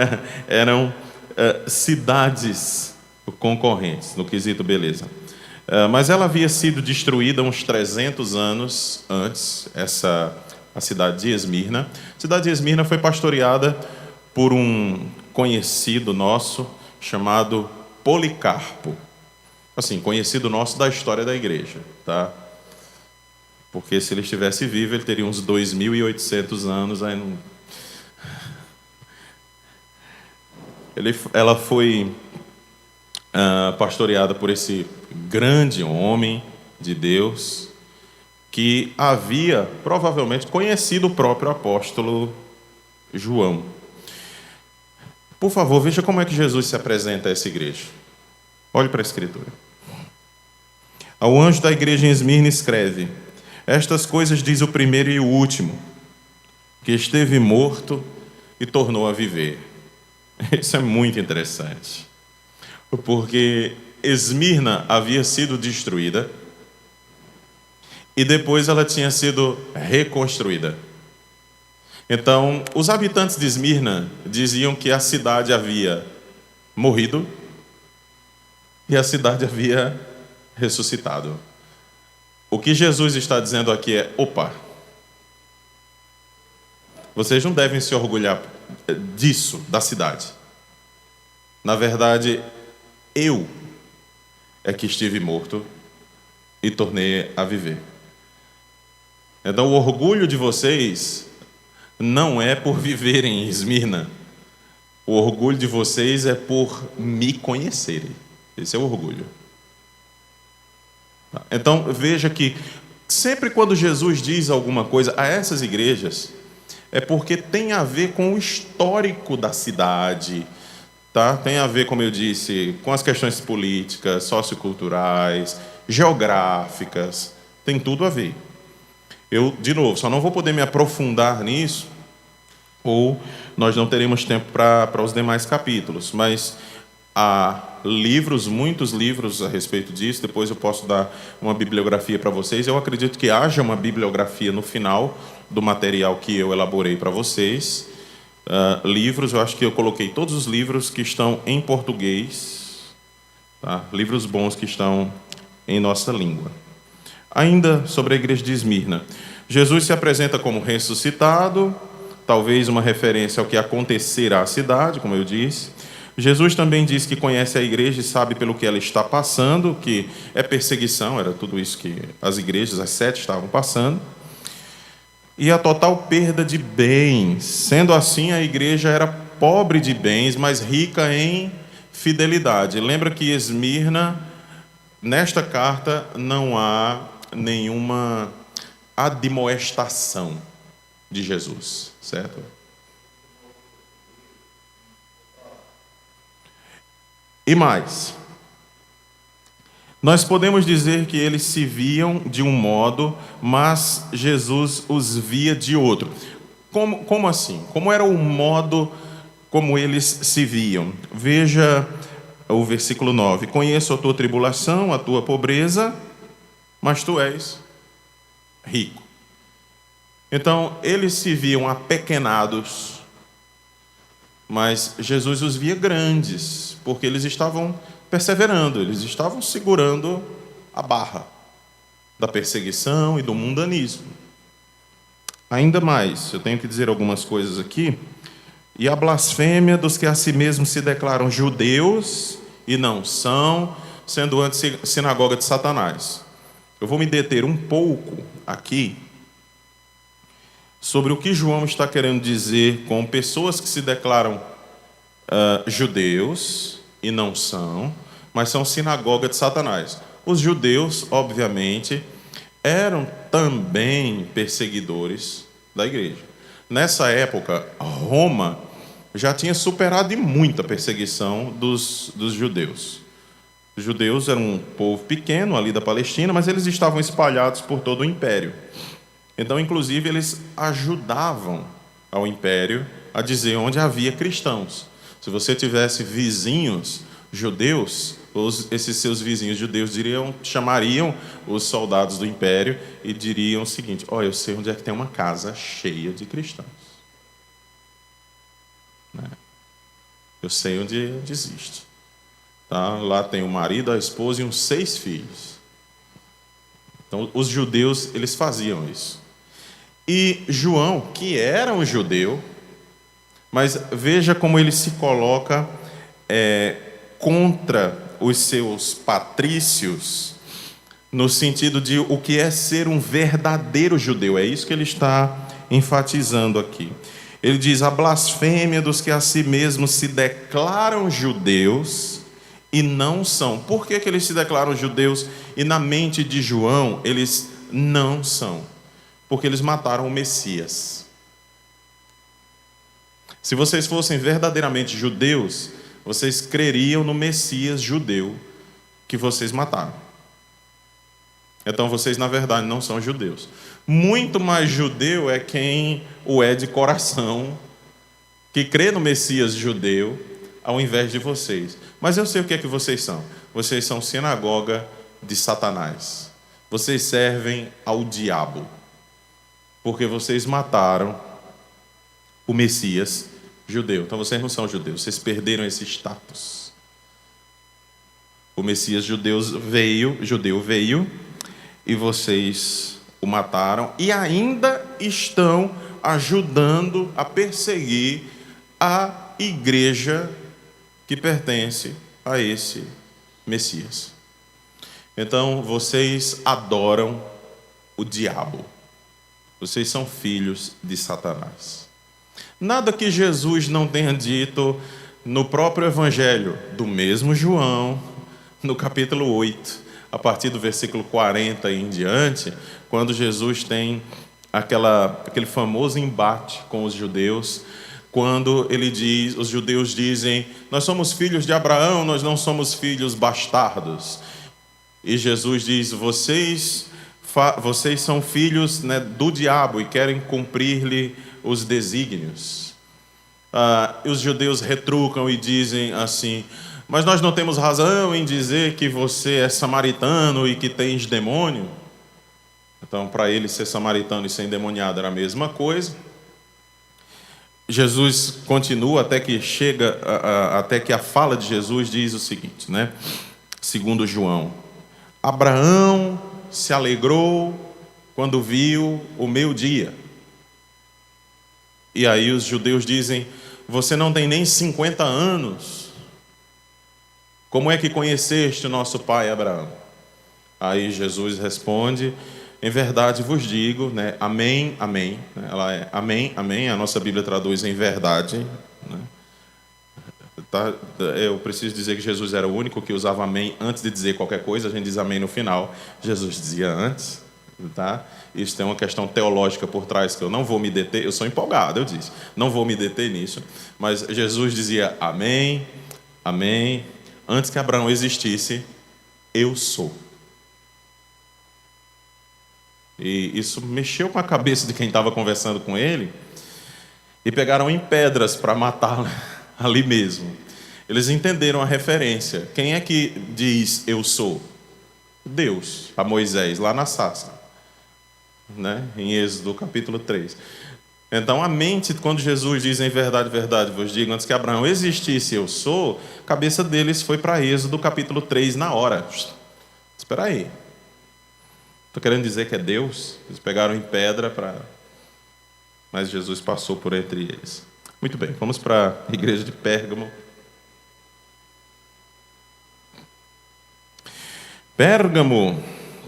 eram cidades concorrentes, no quesito beleza. Mas ela havia sido destruída uns 300 anos antes, a cidade de Esmirna. A cidade de Esmirna foi pastoreada por um conhecido nosso chamado Policarpo. Assim, conhecido nosso da história da igreja, tá? Porque se ele estivesse vivo, ele teria uns 2.800 anos, aí não... Ela foi pastoreada por esse grande homem de Deus, que havia provavelmente conhecido o próprio apóstolo João. Por favor, veja como é que Jesus se apresenta a essa igreja. Olhe para a Escritura. Ao anjo da igreja em Esmirna escreve: estas coisas diz o primeiro e o último, que esteve morto e tornou a viver. Isso é muito interessante, porque Esmirna havia sido destruída e depois ela tinha sido reconstruída. Então, os habitantes de Esmirna diziam que a cidade havia morrido e a cidade havia ressuscitado. O que Jesus está dizendo aqui é: opa, vocês não devem se orgulhar disso, da cidade. Na verdade, eu é que estive morto e tornei a viver. Então, o orgulho de vocês não é por viverem em Esmirna. O orgulho de vocês é por me conhecerem. Esse é o orgulho. Então, veja que sempre quando Jesus diz alguma coisa a essas igrejas, é porque tem a ver com o histórico da cidade, tá? Tem a ver, como eu disse, com as questões políticas, socioculturais, geográficas, tem tudo a ver. Eu, de novo, só não vou poder me aprofundar nisso, ou nós não teremos tempo para os demais capítulos, mas há livros, muitos livros a respeito disso. Depois eu posso dar uma bibliografia para vocês. Eu acredito que haja uma bibliografia no final do material que eu elaborei para vocês. Livros, eu acho que eu coloquei todos os livros que estão em português, tá? Livros bons que estão em nossa língua. Ainda sobre a igreja de Esmirna, Jesus se apresenta como ressuscitado, talvez uma referência ao que acontecerá à cidade, como eu disse. Jesus também diz que conhece a igreja e sabe pelo que ela está passando, que é perseguição, era tudo isso que as igrejas, as 7, estavam passando. E a total perda de bens. Sendo assim, a igreja era pobre de bens, mas rica em fidelidade. Lembra que Esmirna, nesta carta, não há nenhuma admoestação de Jesus, certo? E mais, nós podemos dizer que eles se viam de um modo, mas Jesus os via de outro. Como assim? Como era o modo como eles se viam? Veja o versículo 9. Conheço a tua tribulação, a tua pobreza, mas tu és rico. Então, eles se viam apequenados, mas Jesus os via grandes, porque eles estavam perseverando, eles estavam segurando a barra da perseguição e do mundanismo. Ainda mais, eu tenho que dizer algumas coisas aqui. E a blasfêmia dos que a si mesmos se declaram judeus e não são, sendo antes sinagoga de Satanás. Eu vou me deter um pouco aqui sobre o que João está querendo dizer com pessoas que se declaram judeus e não são, mas são sinagoga de Satanás. Os judeus, obviamente, eram também perseguidores da igreja. Nessa época, Roma já tinha superado em muita perseguição dos judeus. Os judeus eram um povo pequeno ali da Palestina, mas eles estavam espalhados por todo o império. Então, inclusive, eles ajudavam ao império a dizer onde havia cristãos. Se você tivesse vizinhos judeus, esses seus vizinhos judeus chamariam os soldados do império e diriam o seguinte: olha, eu sei onde é que tem uma casa cheia de cristãos. Eu sei onde existe. Tá? Lá tem o marido, a esposa e uns 6 filhos. Então, os judeus, eles faziam isso. E João, que era um judeu, mas veja como ele se coloca contra os seus patrícios no sentido de o que é ser um verdadeiro judeu. É isso que ele está enfatizando aqui. Ele diz: a blasfêmia dos que a si mesmos se declaram judeus e não são. Por que eles se declaram judeus e na mente de João eles não são? Porque eles mataram o Messias. Se vocês fossem verdadeiramente judeus, vocês creriam no Messias judeu que vocês mataram. Então vocês, na verdade, não são judeus. Muito mais judeu é quem o é de coração, que crê no Messias judeu, ao invés de vocês. Mas eu sei o que é que vocês são. Vocês são sinagoga de Satanás. Vocês servem ao diabo. Porque vocês mataram o Messias judeu. Então vocês não são judeus, vocês perderam esse status. O Messias judeu veio e vocês o mataram e ainda estão ajudando a perseguir a igreja que pertence a esse Messias. Então vocês adoram o diabo. Vocês são filhos de Satanás. Nada que Jesus não tenha dito no próprio Evangelho do mesmo João, no capítulo 8, a partir do versículo 40 em diante, quando Jesus tem aquele famoso embate com os judeus, quando ele diz, os judeus dizem: nós somos filhos de Abraão, nós não somos filhos bastardos. E Jesus diz: vocês são filhos, né, do diabo e querem cumprir-lhe os desígnios. E os judeus retrucam e dizem assim: mas nós não temos razão em dizer que você é samaritano e que tens demônio. Então, para ele, ser samaritano e ser endemoniado era a mesma coisa. Jesus continua até que a fala de Jesus diz o seguinte, né? Segundo João: Abraão se alegrou quando viu o meu dia. E aí os judeus dizem: você não tem nem 50 anos. Como é que conheceste o nosso pai Abraão? Aí Jesus responde: em verdade vos digo, né? Amém, amém. Ela é amém, amém. A nossa Bíblia traduz em verdade, né? Eu preciso dizer que Jesus era o único que usava amém antes de dizer qualquer coisa. A gente diz amém no final. Jesus dizia antes, tá? Isso tem uma questão teológica por trás que eu não vou me deter. Eu sou empolgado, eu disse. Não vou me deter nisso. Mas Jesus dizia amém, amém. Antes que Abraão existisse, eu sou. E isso mexeu com a cabeça de quem estava conversando com ele. E pegaram em pedras para matá-lo ali mesmo. Eles entenderam a referência. Quem é que diz eu sou? Deus, a Moisés, lá na sarça, né? Em Êxodo capítulo 3. Então a mente, quando Jesus diz em verdade, verdade vos digo, antes que Abraão existisse eu sou, a cabeça deles foi para Êxodo capítulo 3 na hora. Espera aí. Estou querendo dizer que é Deus? Eles pegaram em pedra para... Mas Jesus passou por entre eles. Muito bem, vamos para a igreja de Pérgamo.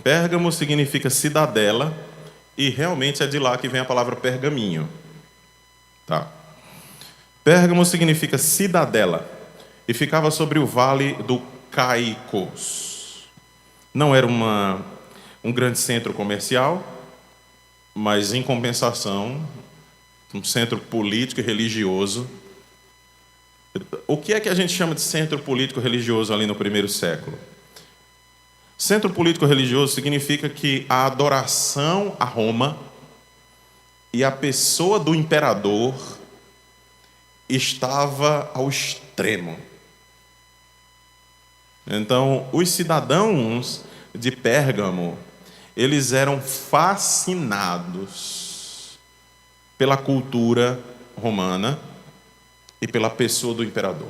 Pérgamo significa cidadela, e realmente é de lá que vem a palavra pergaminho. Tá. Pérgamo significa cidadela, e ficava sobre o vale do Caicos. Não era um grande centro comercial, mas em compensação, um centro político e religioso. O que é que a gente chama de centro político religioso ali no primeiro século? Centro político religioso significa que a adoração a Roma e a pessoa do imperador estava ao extremo. Então, os cidadãos de Pérgamo, eles eram fascinados pela cultura romana e pela pessoa do imperador.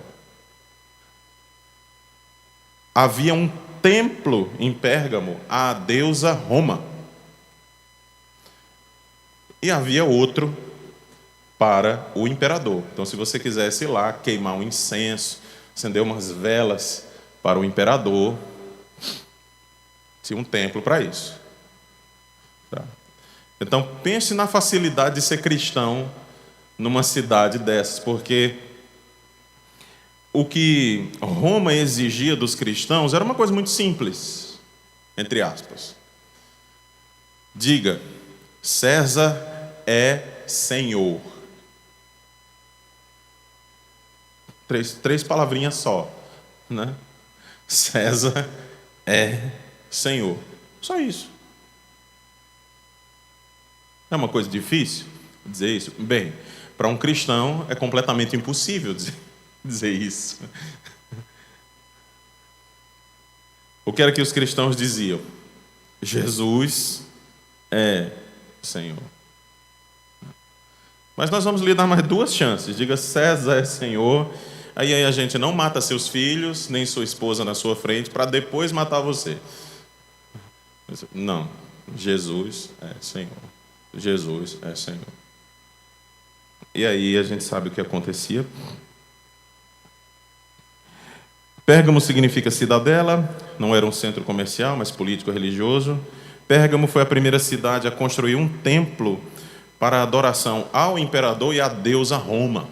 Havia um templo em Pérgamo à deusa Roma. E havia outro para o imperador. Então, se você quisesse ir lá queimar um incenso, acender umas velas para o imperador. Tinha um templo para isso. Tá? Então, pense na facilidade de ser cristão numa cidade dessas, porque o que Roma exigia dos cristãos era uma coisa muito simples, entre aspas. Diga, César é Senhor. Três palavrinhas só, né? César é Senhor. Só isso. É uma coisa difícil dizer isso? Bem, para um cristão é completamente impossível dizer isso. O que era que os cristãos diziam? Jesus é Senhor. Mas nós vamos lhe dar mais duas chances. Diga, César é Senhor. Aí a gente não mata seus filhos, nem sua esposa na sua frente, para depois matar você. Não. Jesus é Senhor. Jesus é Senhor. E aí a gente sabe o que acontecia. Pérgamo significa cidadela, não era um centro comercial, mas político-religioso. Pérgamo foi a primeira cidade a construir um templo para a adoração ao imperador e à deusa Roma.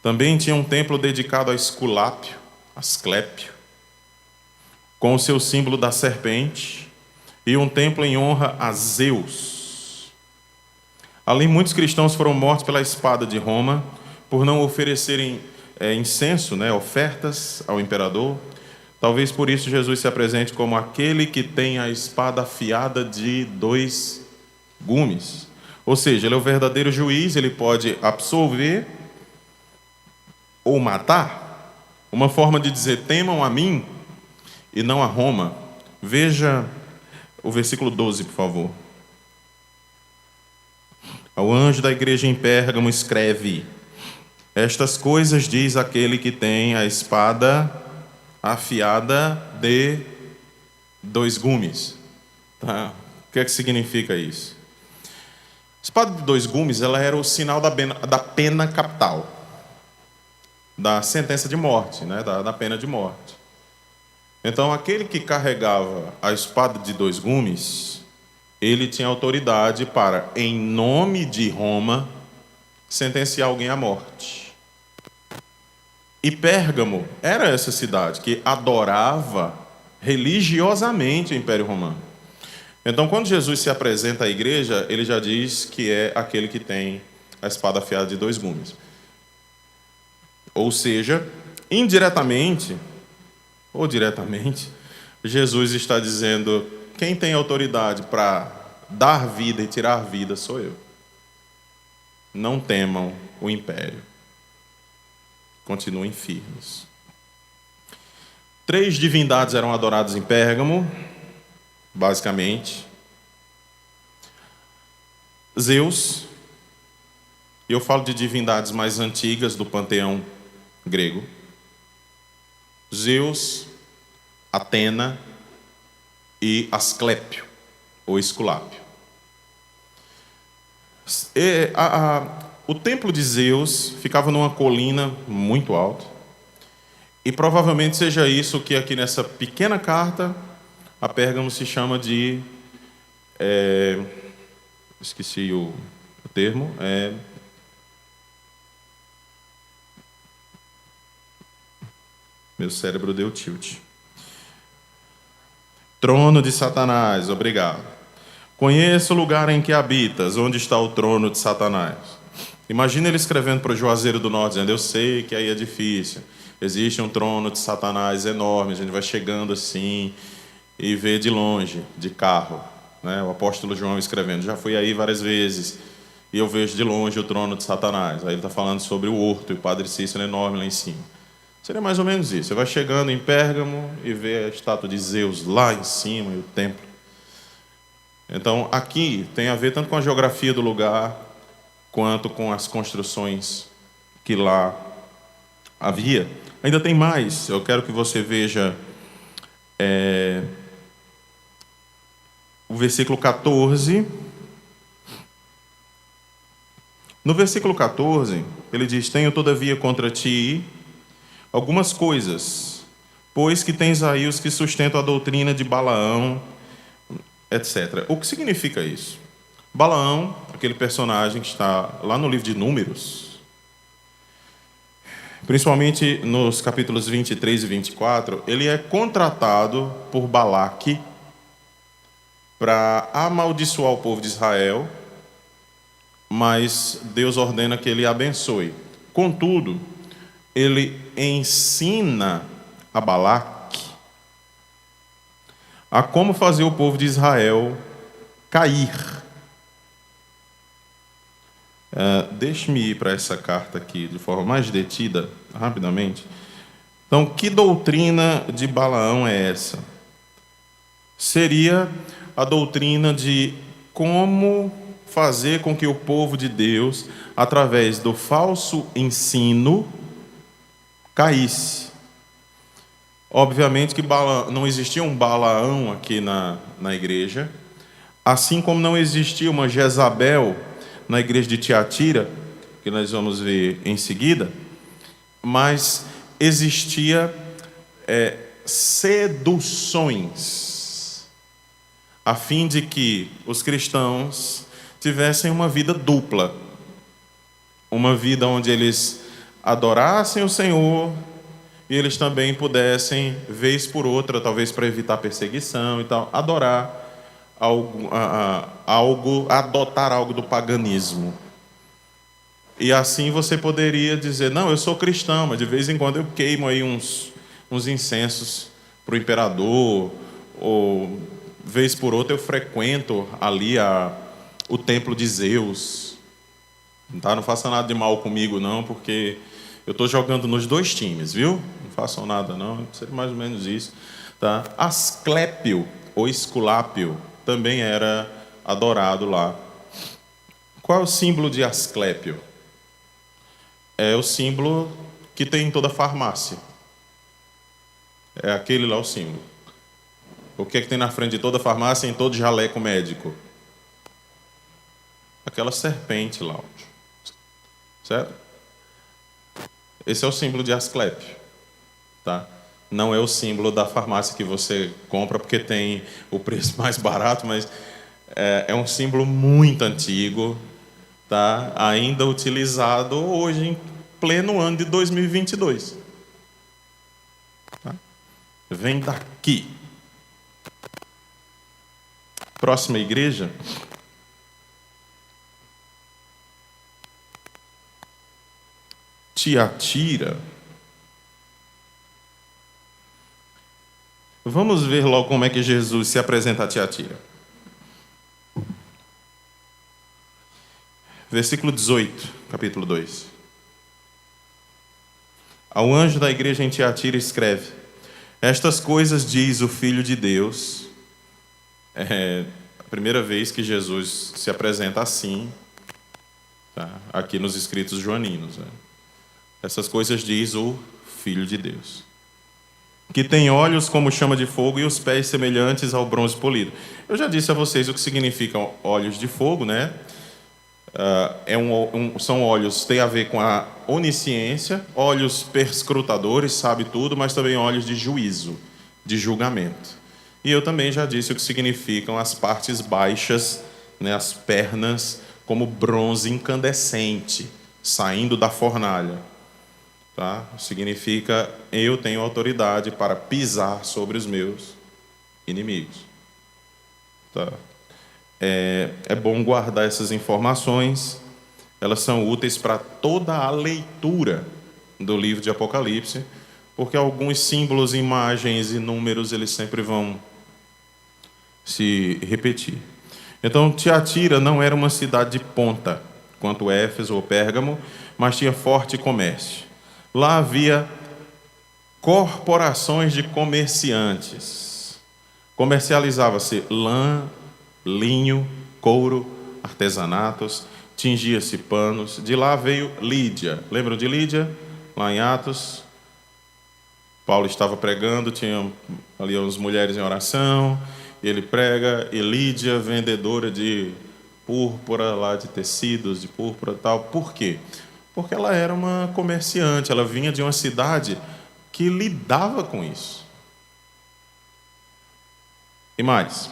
Também tinha um templo dedicado a Esculápio, Asclépio, com o seu símbolo da serpente, e um templo em honra a Zeus. Ali, muitos cristãos foram mortos pela espada de Roma por não oferecerem incenso, ofertas ao imperador. Talvez por isso Jesus se apresente como aquele que tem a espada afiada de 2 gumes. Ou seja, ele é o verdadeiro juiz, ele pode absolver ou matar. Uma forma de dizer, temam a mim e não a Roma. Veja o versículo 12, por favor. Ao anjo da igreja em Pérgamo escreve: estas coisas diz aquele que tem a espada afiada de 2 gumes. Tá? O que é que significa isso? A espada de 2 gumes, ela era o sinal da pena capital, da sentença de morte, da pena de morte. Então, aquele que carregava a espada de 2 gumes, ele tinha autoridade para, em nome de Roma, sentenciar alguém à morte. E Pérgamo era essa cidade que adorava religiosamente o Império Romano. Então, quando Jesus se apresenta à igreja, ele já diz que é aquele que tem a espada afiada de 2 gumes. Ou seja, indiretamente ou diretamente, Jesus está dizendo: quem tem autoridade para dar vida e tirar vida sou eu. Não temam o império. Continuem firmes. 3 divindades eram adoradas em Pérgamo, basicamente. Zeus, e eu falo de divindades mais antigas do panteão grego. Zeus, Atena e Asclépio, ou Esculápio. O templo de Zeus ficava numa colina muito alta, e provavelmente seja isso que aqui nessa pequena carta a Pérgamo se chama de... esqueci o termo. Meu cérebro deu tilt. Trono de Satanás, obrigado. Conheço o lugar em que habitas, onde está o trono de Satanás. Imagina ele escrevendo para o Juazeiro do Norte, dizendo: eu sei que aí é difícil. Existe um trono de Satanás enorme, a gente vai chegando assim e vê de longe, de carro. O apóstolo João escrevendo: já fui aí várias vezes e eu vejo de longe o trono de Satanás. Aí ele está falando sobre o horto e o Padre Cícero enorme lá em cima. Seria mais ou menos isso. Você vai chegando em Pérgamo e vê a estátua de Zeus lá em cima e o templo. Então, aqui tem a ver tanto com a geografia do lugar, quanto com as construções que lá havia. Ainda tem mais. Eu quero que você veja o versículo 14. No versículo 14, ele diz: tenho todavia contra ti algumas coisas, Pois que tens aí os que sustentam a doutrina de Balaão, etc. O que significa isso? Balaão, aquele personagem que está lá no livro de Números, principalmente nos capítulos 23 e 24, ele é contratado por Balaque para amaldiçoar o povo de Israel, mas Deus ordena que ele abençoe. Contudo, ele ensina a Balaque a como fazer o povo de Israel cair. Deixe-me ir para essa carta aqui de forma mais detida, rapidamente. Então, que doutrina de Balaão é essa? Seria a doutrina de como fazer com que o povo de Deus, através do falso ensino, caísse. Obviamente que não existia um Balaão aqui na igreja, assim como não existia uma Jezabel na igreja de Tiatira, que nós vamos ver em seguida, mas existia seduções, a fim de que os cristãos tivessem uma vida dupla, uma vida onde eles adorassem o Senhor e eles também pudessem, vez por outra, talvez para evitar perseguição e tal, adorar adotar algo do paganismo. E assim você poderia dizer, não, eu sou cristão, mas de vez em quando eu queimo aí uns incensos para o imperador, ou vez por outra eu frequento ali o templo de Zeus. Tá? Não faça nada de mal comigo não, porque eu estou jogando nos dois times, viu? Não façam nada não, seria mais ou menos isso. Tá? Asclépio, ou Esculápio, também era adorado lá. Qual é o símbolo de Asclépio? É o símbolo que tem em toda farmácia. É aquele lá o símbolo. O que é que tem na frente de toda farmácia e em todo jaleco médico? Aquela serpente lá. Certo? Esse é o símbolo de Asclépio. Tá? Não é o símbolo da farmácia que você compra porque tem o preço mais barato, mas é um símbolo muito antigo, tá? Ainda utilizado hoje em pleno ano de 2022. Tá? Vem daqui. Próxima igreja. Tiatira. Vamos ver logo como é que Jesus se apresenta a Tiatira. Versículo 18, capítulo 2. Ao anjo da igreja em Tiatira escreve: estas coisas diz o Filho de Deus. É a primeira vez que Jesus se apresenta assim, tá? Aqui nos escritos joaninos. Né? Essas coisas diz o Filho de Deus, que tem olhos como chama de fogo e os pés semelhantes ao bronze polido. Eu já disse a vocês o que significam olhos de fogo, né? São olhos, tem a ver com a onisciência, olhos perscrutadores, sabe tudo, mas também olhos de juízo, de julgamento. E eu também já disse o que significam as partes baixas, né, as pernas, como bronze incandescente, saindo da fornalha. Tá? Significa, eu tenho autoridade para pisar sobre os meus inimigos. Tá? É bom guardar essas informações, elas são úteis para toda a leitura do livro de Apocalipse, porque alguns símbolos, imagens e números, eles sempre vão se repetir. Então, Tiatira não era uma cidade de ponta, quanto Éfeso ou Pérgamo, mas tinha forte comércio. Lá havia corporações de comerciantes. Comercializava-se lã, linho, couro, artesanatos, tingia-se panos. De lá veio Lídia. Lembram de Lídia? Lá em Atos. Paulo estava pregando, tinha ali umas mulheres em oração, ele prega, e Lídia, vendedora de púrpura, lá de tecidos, de púrpura e tal. Por quê? Porque ela era uma comerciante, ela vinha de uma cidade que lidava com isso. E mais,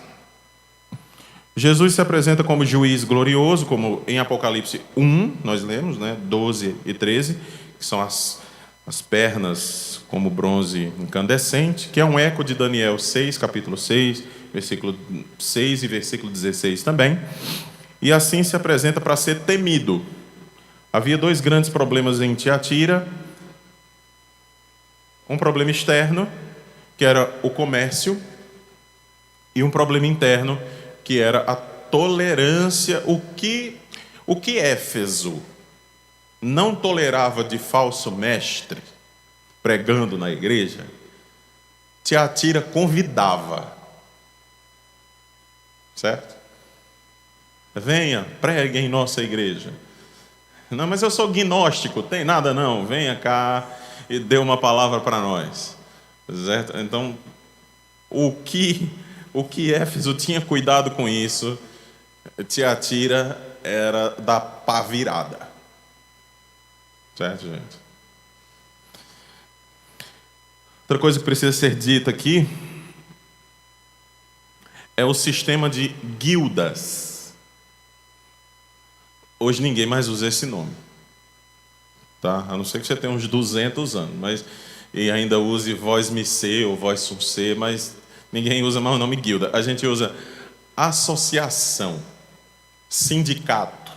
Jesus se apresenta como juiz glorioso, como em Apocalipse 1, nós lemos, 12 e 13, que são as pernas como bronze incandescente, que é um eco de Daniel 6, capítulo 6, versículo 6 e versículo 16 também. E assim se apresenta para ser temido. Havia dois grandes problemas em Tiatira. Um problema externo, que era o comércio, e um problema interno, que era a tolerância. O que Éfeso não tolerava de falso mestre pregando na igreja, Tiatira convidava. Certo? Venha, pregue em nossa igreja. Não, mas eu sou gnóstico, tem nada não, venha cá e dê uma palavra para nós. Certo? Então, o que Éfeso tinha cuidado com isso, Tiatira era da pá virada. Certo, gente? Outra coisa que precisa ser dita aqui é o sistema de guildas. Hoje ninguém mais usa esse nome. Tá? A não ser que você tenha uns 200 anos, e ainda use voz missê ou voz sucê, mas ninguém usa mais o nome guilda. A gente usa associação, sindicato.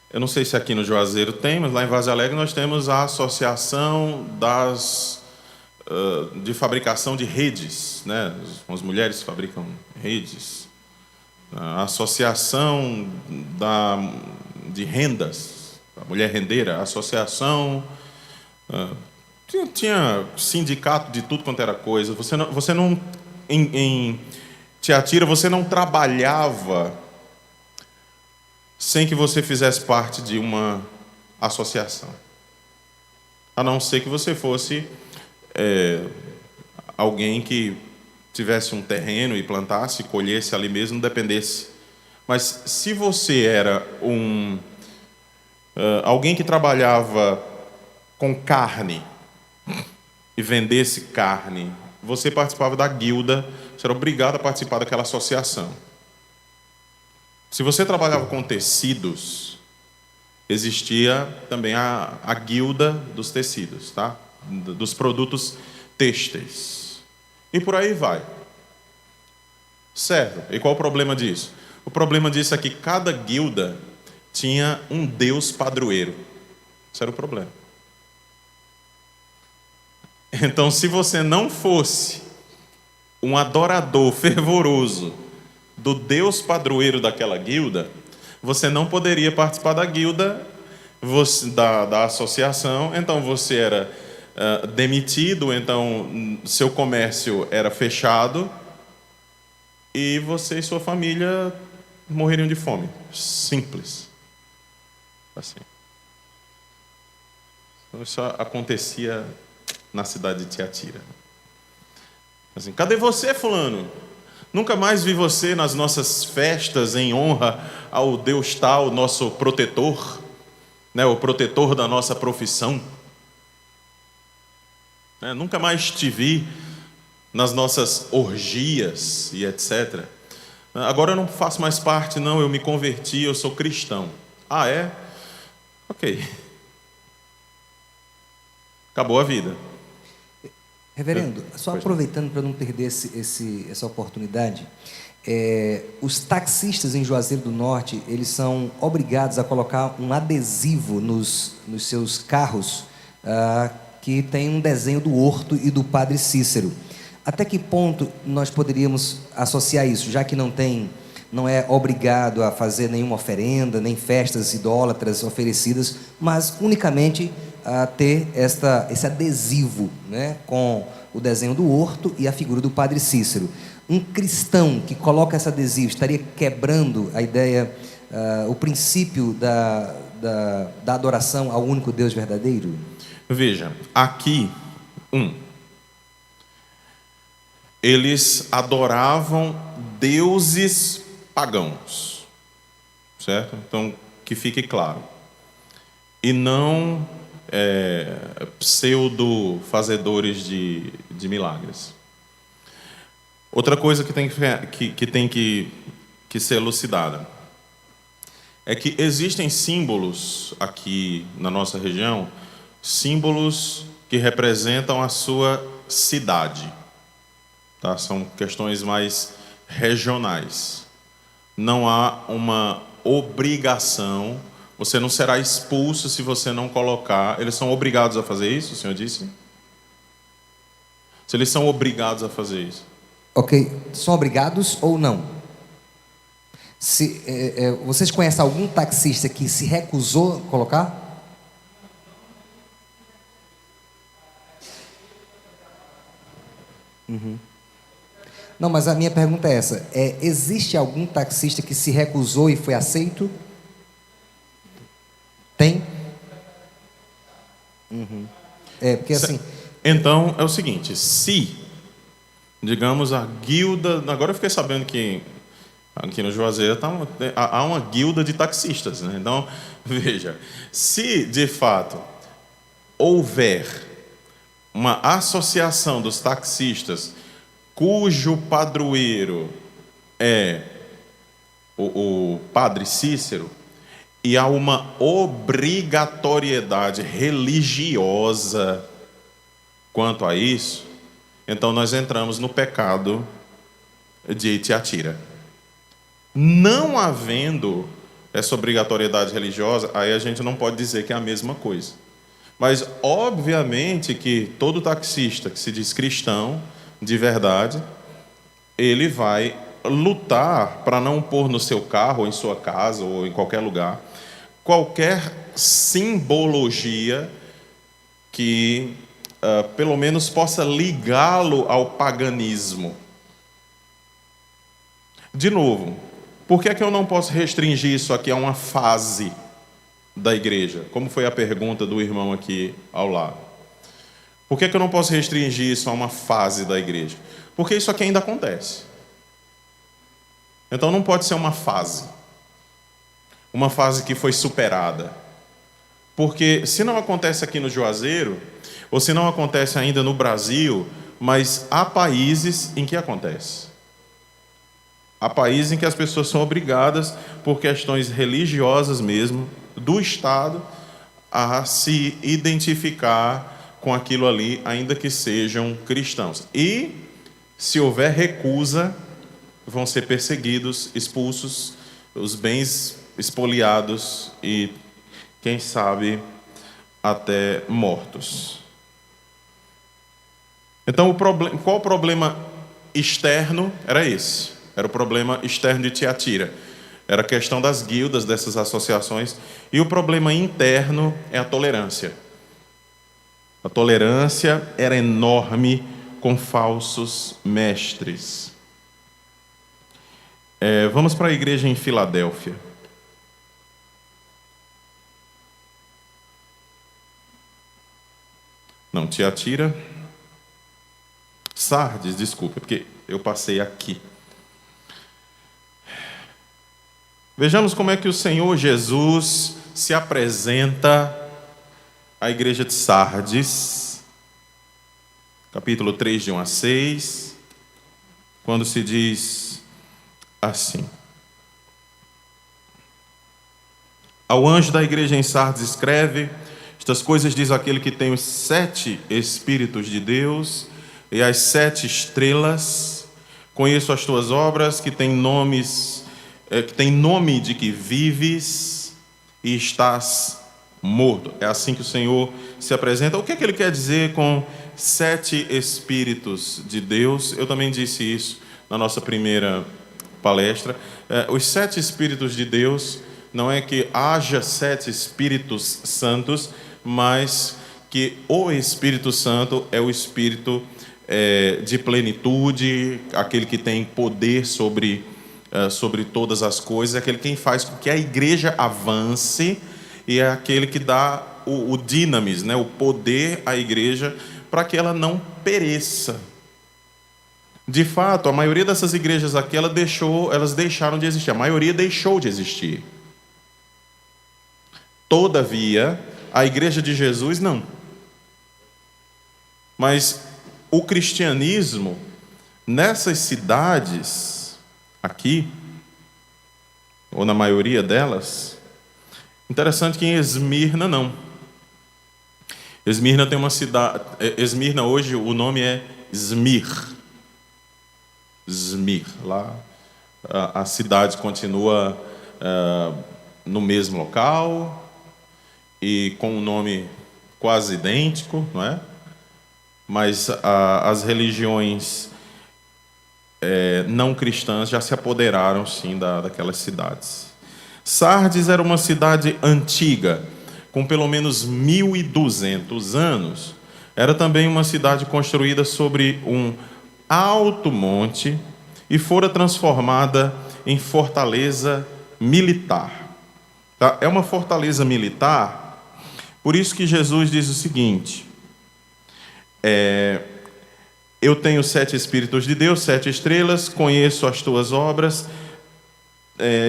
Eu não sei se aqui no Juazeiro tem, mas lá em Vaz Alegre nós temos a associação de fabricação de redes, As mulheres fabricam redes. A associação de rendas, a mulher rendeira, a associação. Tinha sindicato de tudo quanto era coisa. Você não em Tiatira, você não trabalhava sem que você fizesse parte de uma associação. A não ser que você fosse alguém que tivesse um terreno e plantasse, colhesse ali mesmo, não dependesse. Mas se você era alguém que trabalhava com carne e vendesse carne, você participava da guilda, você era obrigado a participar daquela associação. Se você trabalhava com tecidos, existia também a guilda dos tecidos, tá? Dos produtos têxteis. E por aí vai. Certo? E qual o problema disso? O problema disso é que cada guilda tinha um deus padroeiro. Esse era o problema. Então, se você não fosse um adorador fervoroso do deus padroeiro daquela guilda, você não poderia participar da guilda, da associação. Então você era demitido, então seu comércio era fechado e você e sua família morreriam de fome. Simples. Assim. Isso acontecia na cidade de Tiatira. Assim, cadê você, fulano? Nunca mais vi você nas nossas festas em honra ao Deus tal, nosso protetor, o protetor da nossa profissão. Nunca mais te vi nas nossas orgias e etc. Agora eu não faço mais parte, não, eu me converti, eu sou cristão. Ah, é? Ok. Acabou a vida. Reverendo, só aproveitando para não perder essa oportunidade, os taxistas em Juazeiro do Norte, eles são obrigados a colocar um adesivo nos seus carros que tem um desenho do Horto e do Padre Cícero. Até que ponto nós poderíamos associar isso, já que não é obrigado a fazer nenhuma oferenda, nem festas idólatras oferecidas, mas unicamente a ter esse adesivo, com o desenho do Horto e a figura do Padre Cícero. Um cristão que coloca esse adesivo estaria quebrando a ideia, o princípio da adoração ao único Deus verdadeiro? Veja, aqui, eles adoravam deuses pagãos, certo? Então, que fique claro. E não pseudo-fazedores de milagres. Outra coisa que tem que ser elucidada é que existem símbolos aqui na nossa região, símbolos que representam a sua cidade. Tá? São questões mais regionais. Não há uma obrigação, você não será expulso se você não colocar. Eles são obrigados a fazer isso, o senhor disse? Se eles são obrigados a fazer isso. Ok, são obrigados ou não? Vocês conhecem algum taxista que se recusou a colocar? Uhum. Não, mas a minha pergunta é essa: existe algum taxista que se recusou e foi aceito? Tem? Uhum. Porque assim. Então é o seguinte: se, digamos, a guilda. Agora eu fiquei sabendo que aqui no Juazeiro há uma guilda de taxistas, né? Então, veja, se de fato houver uma associação dos taxistas cujo padroeiro é o padre Cícero, e há uma obrigatoriedade religiosa quanto a isso, então nós entramos no pecado de Tiatira. Não havendo essa obrigatoriedade religiosa, aí a gente não pode dizer que é a mesma coisa. Mas, obviamente, que todo taxista que se diz cristão, de verdade, ele vai lutar para não pôr no seu carro, ou em sua casa, ou em qualquer lugar, qualquer simbologia que, pelo menos, possa ligá-lo ao paganismo. De novo, por que é que eu não posso restringir isso aqui a uma fase da igreja? Como foi a pergunta do irmão aqui ao lado. Por que é que eu não posso restringir isso a uma fase da igreja? Porque isso aqui ainda acontece. Então não pode ser uma fase que foi superada. Porque se não acontece aqui no Juazeiro, ou se não acontece ainda no Brasil, mas há países em que acontece. Há países em que as pessoas são obrigadas, por questões religiosas mesmo, do Estado, a se identificar com aquilo ali, ainda que sejam cristãos. E, se houver recusa, vão ser perseguidos, expulsos, os bens expoliados e, quem sabe, até mortos. Então, qual o problema externo? Era esse. Era o problema externo de Tiatira. Era a questão das guildas, dessas associações. E o problema interno é a tolerância. A tolerância era enorme com falsos mestres. Vamos para a igreja em Filadélfia. Não, Tiatira. Sardes, desculpa, porque eu passei aqui. Vejamos como é que o Senhor Jesus se apresenta à igreja de Sardes, capítulo 3, de 1 a 6, quando se diz assim: ao anjo da igreja em Sardes escreve: estas coisas diz aquele que tem os 7 Espíritos de Deus e as 7 estrelas. Conheço as tuas obras, que tem nome de que vives e estás morto. É assim que o Senhor se apresenta. O que é que ele quer dizer com 7 Espíritos de Deus? Eu também disse isso na nossa primeira palestra. Os 7 Espíritos de Deus não é que haja 7 Espíritos Santos, mas que o Espírito Santo é o Espírito de plenitude, aquele que tem poder sobre todas as coisas, é aquele quem faz com que a igreja avance e é aquele que dá o dinamis, né, o poder à igreja para que ela não pereça. De fato, a maioria dessas igrejas aqui, elas deixaram de existir, a maioria deixou de existir. Todavia, A igreja de Jesus, não. Mas o cristianismo, nessas cidades aqui, ou na maioria delas, interessante que em Esmirna não. Esmirna tem uma cidade. Esmirna hoje o nome é Smir. Smir. Lá a cidade continua no mesmo local e com um nome quase idêntico, não é? Mas as religiões não cristãs já se apoderaram, sim, daquelas cidades. Sardes era uma cidade antiga, com pelo menos 1.200 anos. Era também uma cidade construída sobre um alto monte e fora transformada em fortaleza militar. Tá? É uma fortaleza militar, por isso que Jesus diz o seguinte: eu tenho 7 Espíritos de Deus, 7 estrelas, conheço as tuas obras,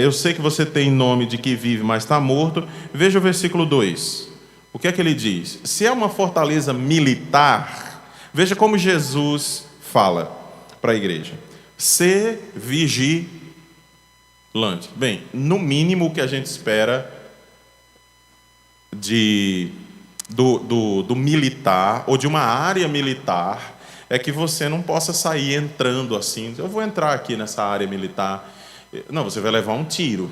eu sei que você tem nome de que vive, mas está morto. Veja o versículo 2. O que é que ele diz? Se é uma fortaleza militar, veja como Jesus fala para a igreja: se vigilante. Bem, no mínimo o que a gente espera do militar, ou de uma área militar, é que você não possa sair entrando assim. Eu vou entrar aqui nessa área militar. Não, você vai levar um tiro.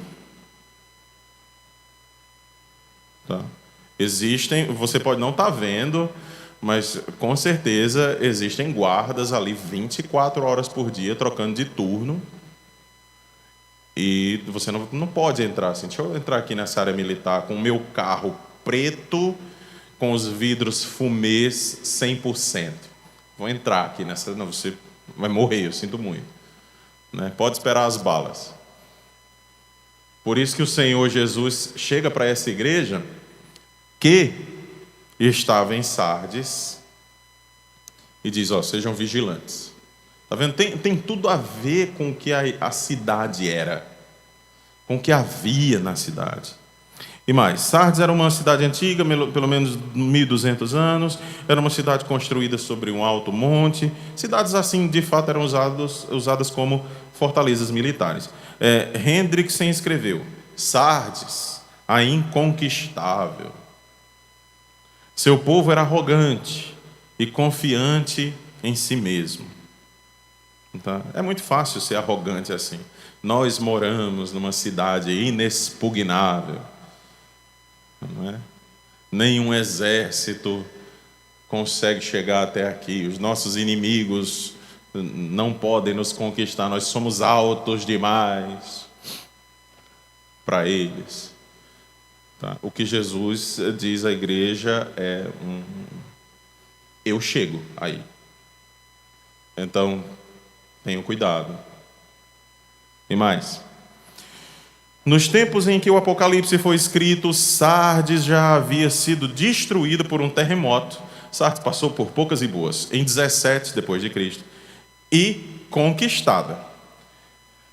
Tá? Você pode não estar vendo, mas com certeza existem guardas ali 24 horas por dia, trocando de turno. E você não pode entrar assim. Deixa eu entrar aqui nessa área militar com o meu carro preto, com os vidros fumês 100%. Vou entrar aqui nessa. Não, você vai morrer, eu sinto muito. Né? Pode esperar as balas. Por isso que o Senhor Jesus chega para essa igreja que estava em Sardes e diz: sejam vigilantes. Está vendo? Tem tudo a ver com o que a cidade era, com o que havia na cidade. E mais, Sardes era uma cidade antiga, pelo menos 1.200 anos, era uma cidade construída sobre um alto monte. Cidades assim, de fato, eram usadas como fortalezas militares. Hendrickson escreveu: Sardes, a inconquistável. Seu povo era arrogante e confiante em si mesmo. Então, é muito fácil ser arrogante assim. Nós moramos numa cidade inexpugnável. Não é? Nenhum exército consegue chegar até aqui. Os nossos inimigos não podem nos conquistar. Nós somos altos demais para eles. Tá? O que Jesus diz à igreja é: eu chego aí. Então, tenham cuidado. E mais. Nos tempos em que o Apocalipse foi escrito, Sardes já havia sido destruída por um terremoto. Sardes passou por poucas e boas, em 17 depois de Cristo, e conquistada.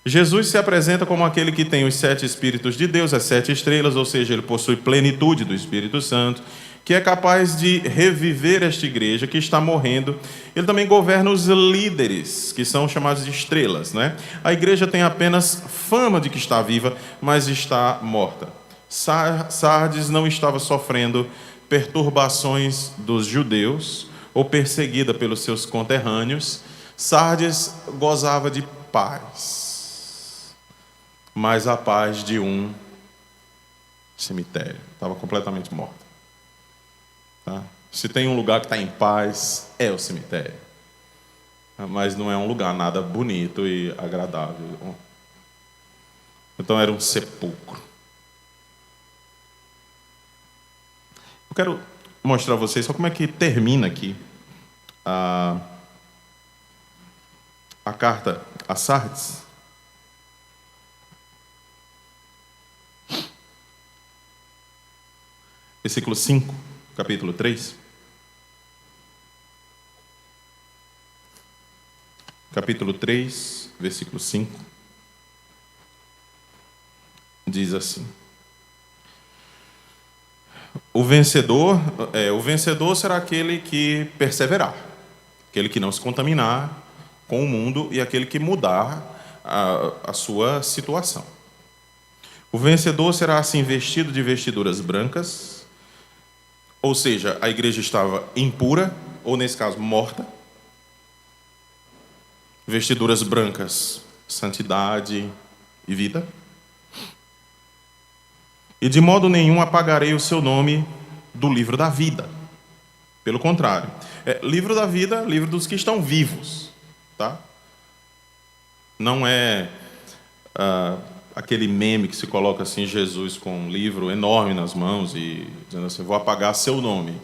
Jesus se apresenta como aquele que tem os 7 Espíritos de Deus, as 7 estrelas, ou seja, ele possui plenitude do Espírito Santo, que é capaz de reviver esta igreja que está morrendo. Ele também governa os líderes, que são chamados de estrelas, né? A igreja tem apenas fama de que está viva, mas está morta. Sardes não estava sofrendo perturbações dos judeus ou perseguida pelos seus conterrâneos. Sardes gozava de paz, mas a paz de um cemitério. Estava completamente morta. Tá? Se tem um lugar que está em paz, é o cemitério. Mas não é um lugar nada bonito e agradável. Então era um sepulcro. Eu quero mostrar a vocês só como é que termina aqui a carta a Sardes. Versículo 5. Capítulo 3. Capítulo 3, versículo 5. Diz assim: o vencedor será aquele que perseverar, aquele que não se contaminar com o mundo e aquele que mudar a sua situação. O vencedor será assim vestido de vestiduras brancas, ou seja, a igreja estava impura, ou nesse caso, morta. Vestiduras brancas, santidade e vida. E de modo nenhum apagarei o seu nome do livro da vida. Pelo contrário, livro da vida, livro dos que estão vivos, tá? Não é aquele meme que se coloca assim, Jesus com um livro enorme nas mãos e dizendo assim, vou apagar seu nome,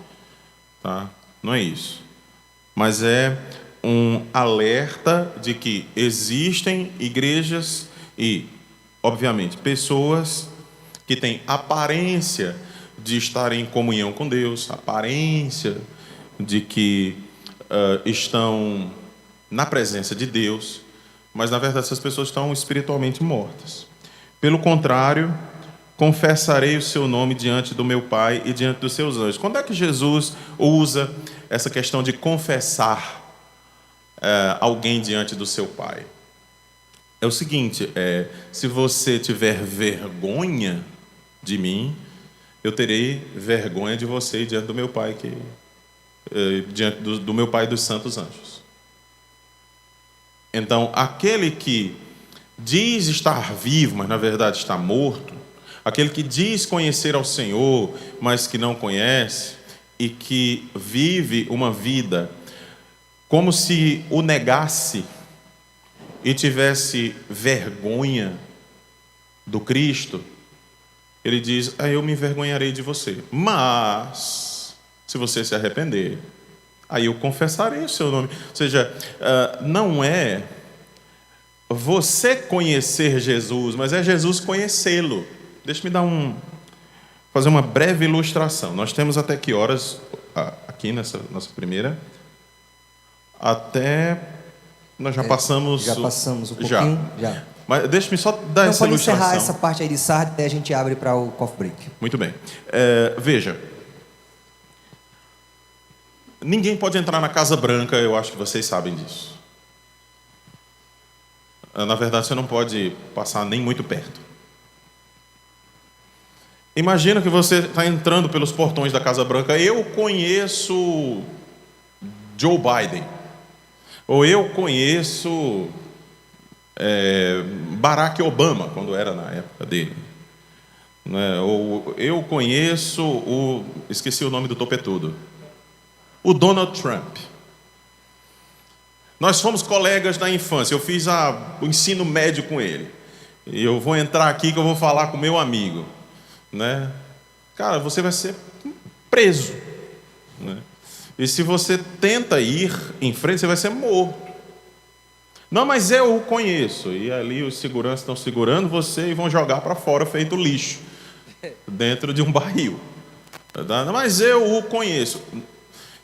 tá? Não é isso. Mas é um alerta de que existem igrejas e, obviamente, pessoas que têm aparência de estarem em comunhão com Deus, aparência de que estão na presença de Deus, mas, na verdade, essas pessoas estão espiritualmente mortas. Pelo contrário, confessarei o seu nome diante do meu Pai e diante dos seus anjos. Quando é que Jesus usa essa questão de confessar alguém diante do seu Pai? É o seguinte, se você tiver vergonha de mim, eu terei vergonha de você diante do meu Pai, diante do meu Pai e dos santos anjos. Então, aquele que diz estar vivo, mas na verdade está morto, aquele que diz conhecer ao Senhor, mas que não conhece, e que vive uma vida como se o negasse e tivesse vergonha do Cristo, ele diz, eu me envergonharei de você. Mas, se você se arrepender, aí eu confessarei o seu nome. Ou seja, não é você conhecer Jesus, mas é Jesus conhecê-lo. Deixa-me fazer uma breve ilustração. Nós temos até que horas, aqui nessa nossa primeira? Até... Nós já passamos... Já passamos um pouquinho? Já. Mas deixa-me só dar essa ilustração. Pode encerrar essa parte aí de sarde, daí a gente abre para o coffee break. Muito bem. Veja. Ninguém pode entrar na Casa Branca, eu acho que vocês sabem disso. Na verdade, você não pode passar nem muito perto. Imagina que você está entrando pelos portões da Casa Branca. Eu conheço Joe Biden. Ou eu conheço Barack Obama, quando era na época dele. Né? Ou eu conheço esqueci o nome do topetudo. O Donald Trump. Nós fomos colegas na infância. Eu fiz o ensino médio com ele. E eu vou entrar aqui que eu vou falar com meu amigo. Né? Cara, você vai ser preso. Né? E se você tenta ir em frente, você vai ser morto. Não, mas eu o conheço. E ali os seguranças estão segurando você e vão jogar para fora feito lixo. Dentro de um barril. Mas eu o conheço.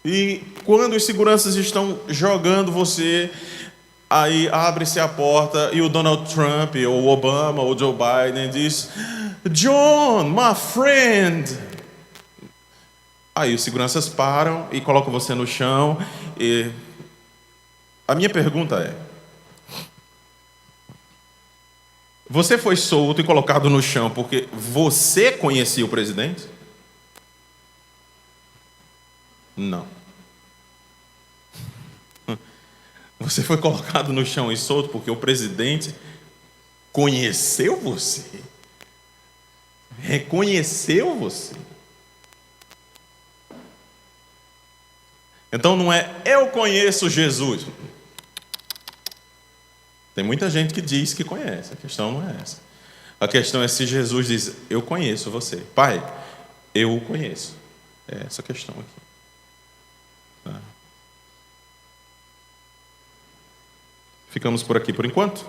E quando os seguranças estão jogando você, aí abre-se a porta e o Donald Trump, ou o Obama, ou o Joe Biden diz, John, my friend. Aí os seguranças param e colocam você no chão. E a minha pergunta é, você foi solto e colocado no chão porque você conhecia o presidente? Não. Você foi colocado no chão e solto porque o presidente conheceu você? Reconheceu você? Então não é eu conheço Jesus. Tem muita gente que diz que conhece. A questão não é essa. A questão é se Jesus diz, eu conheço você. Pai, eu o conheço. É essa a questão aqui. Ficamos por aqui por enquanto?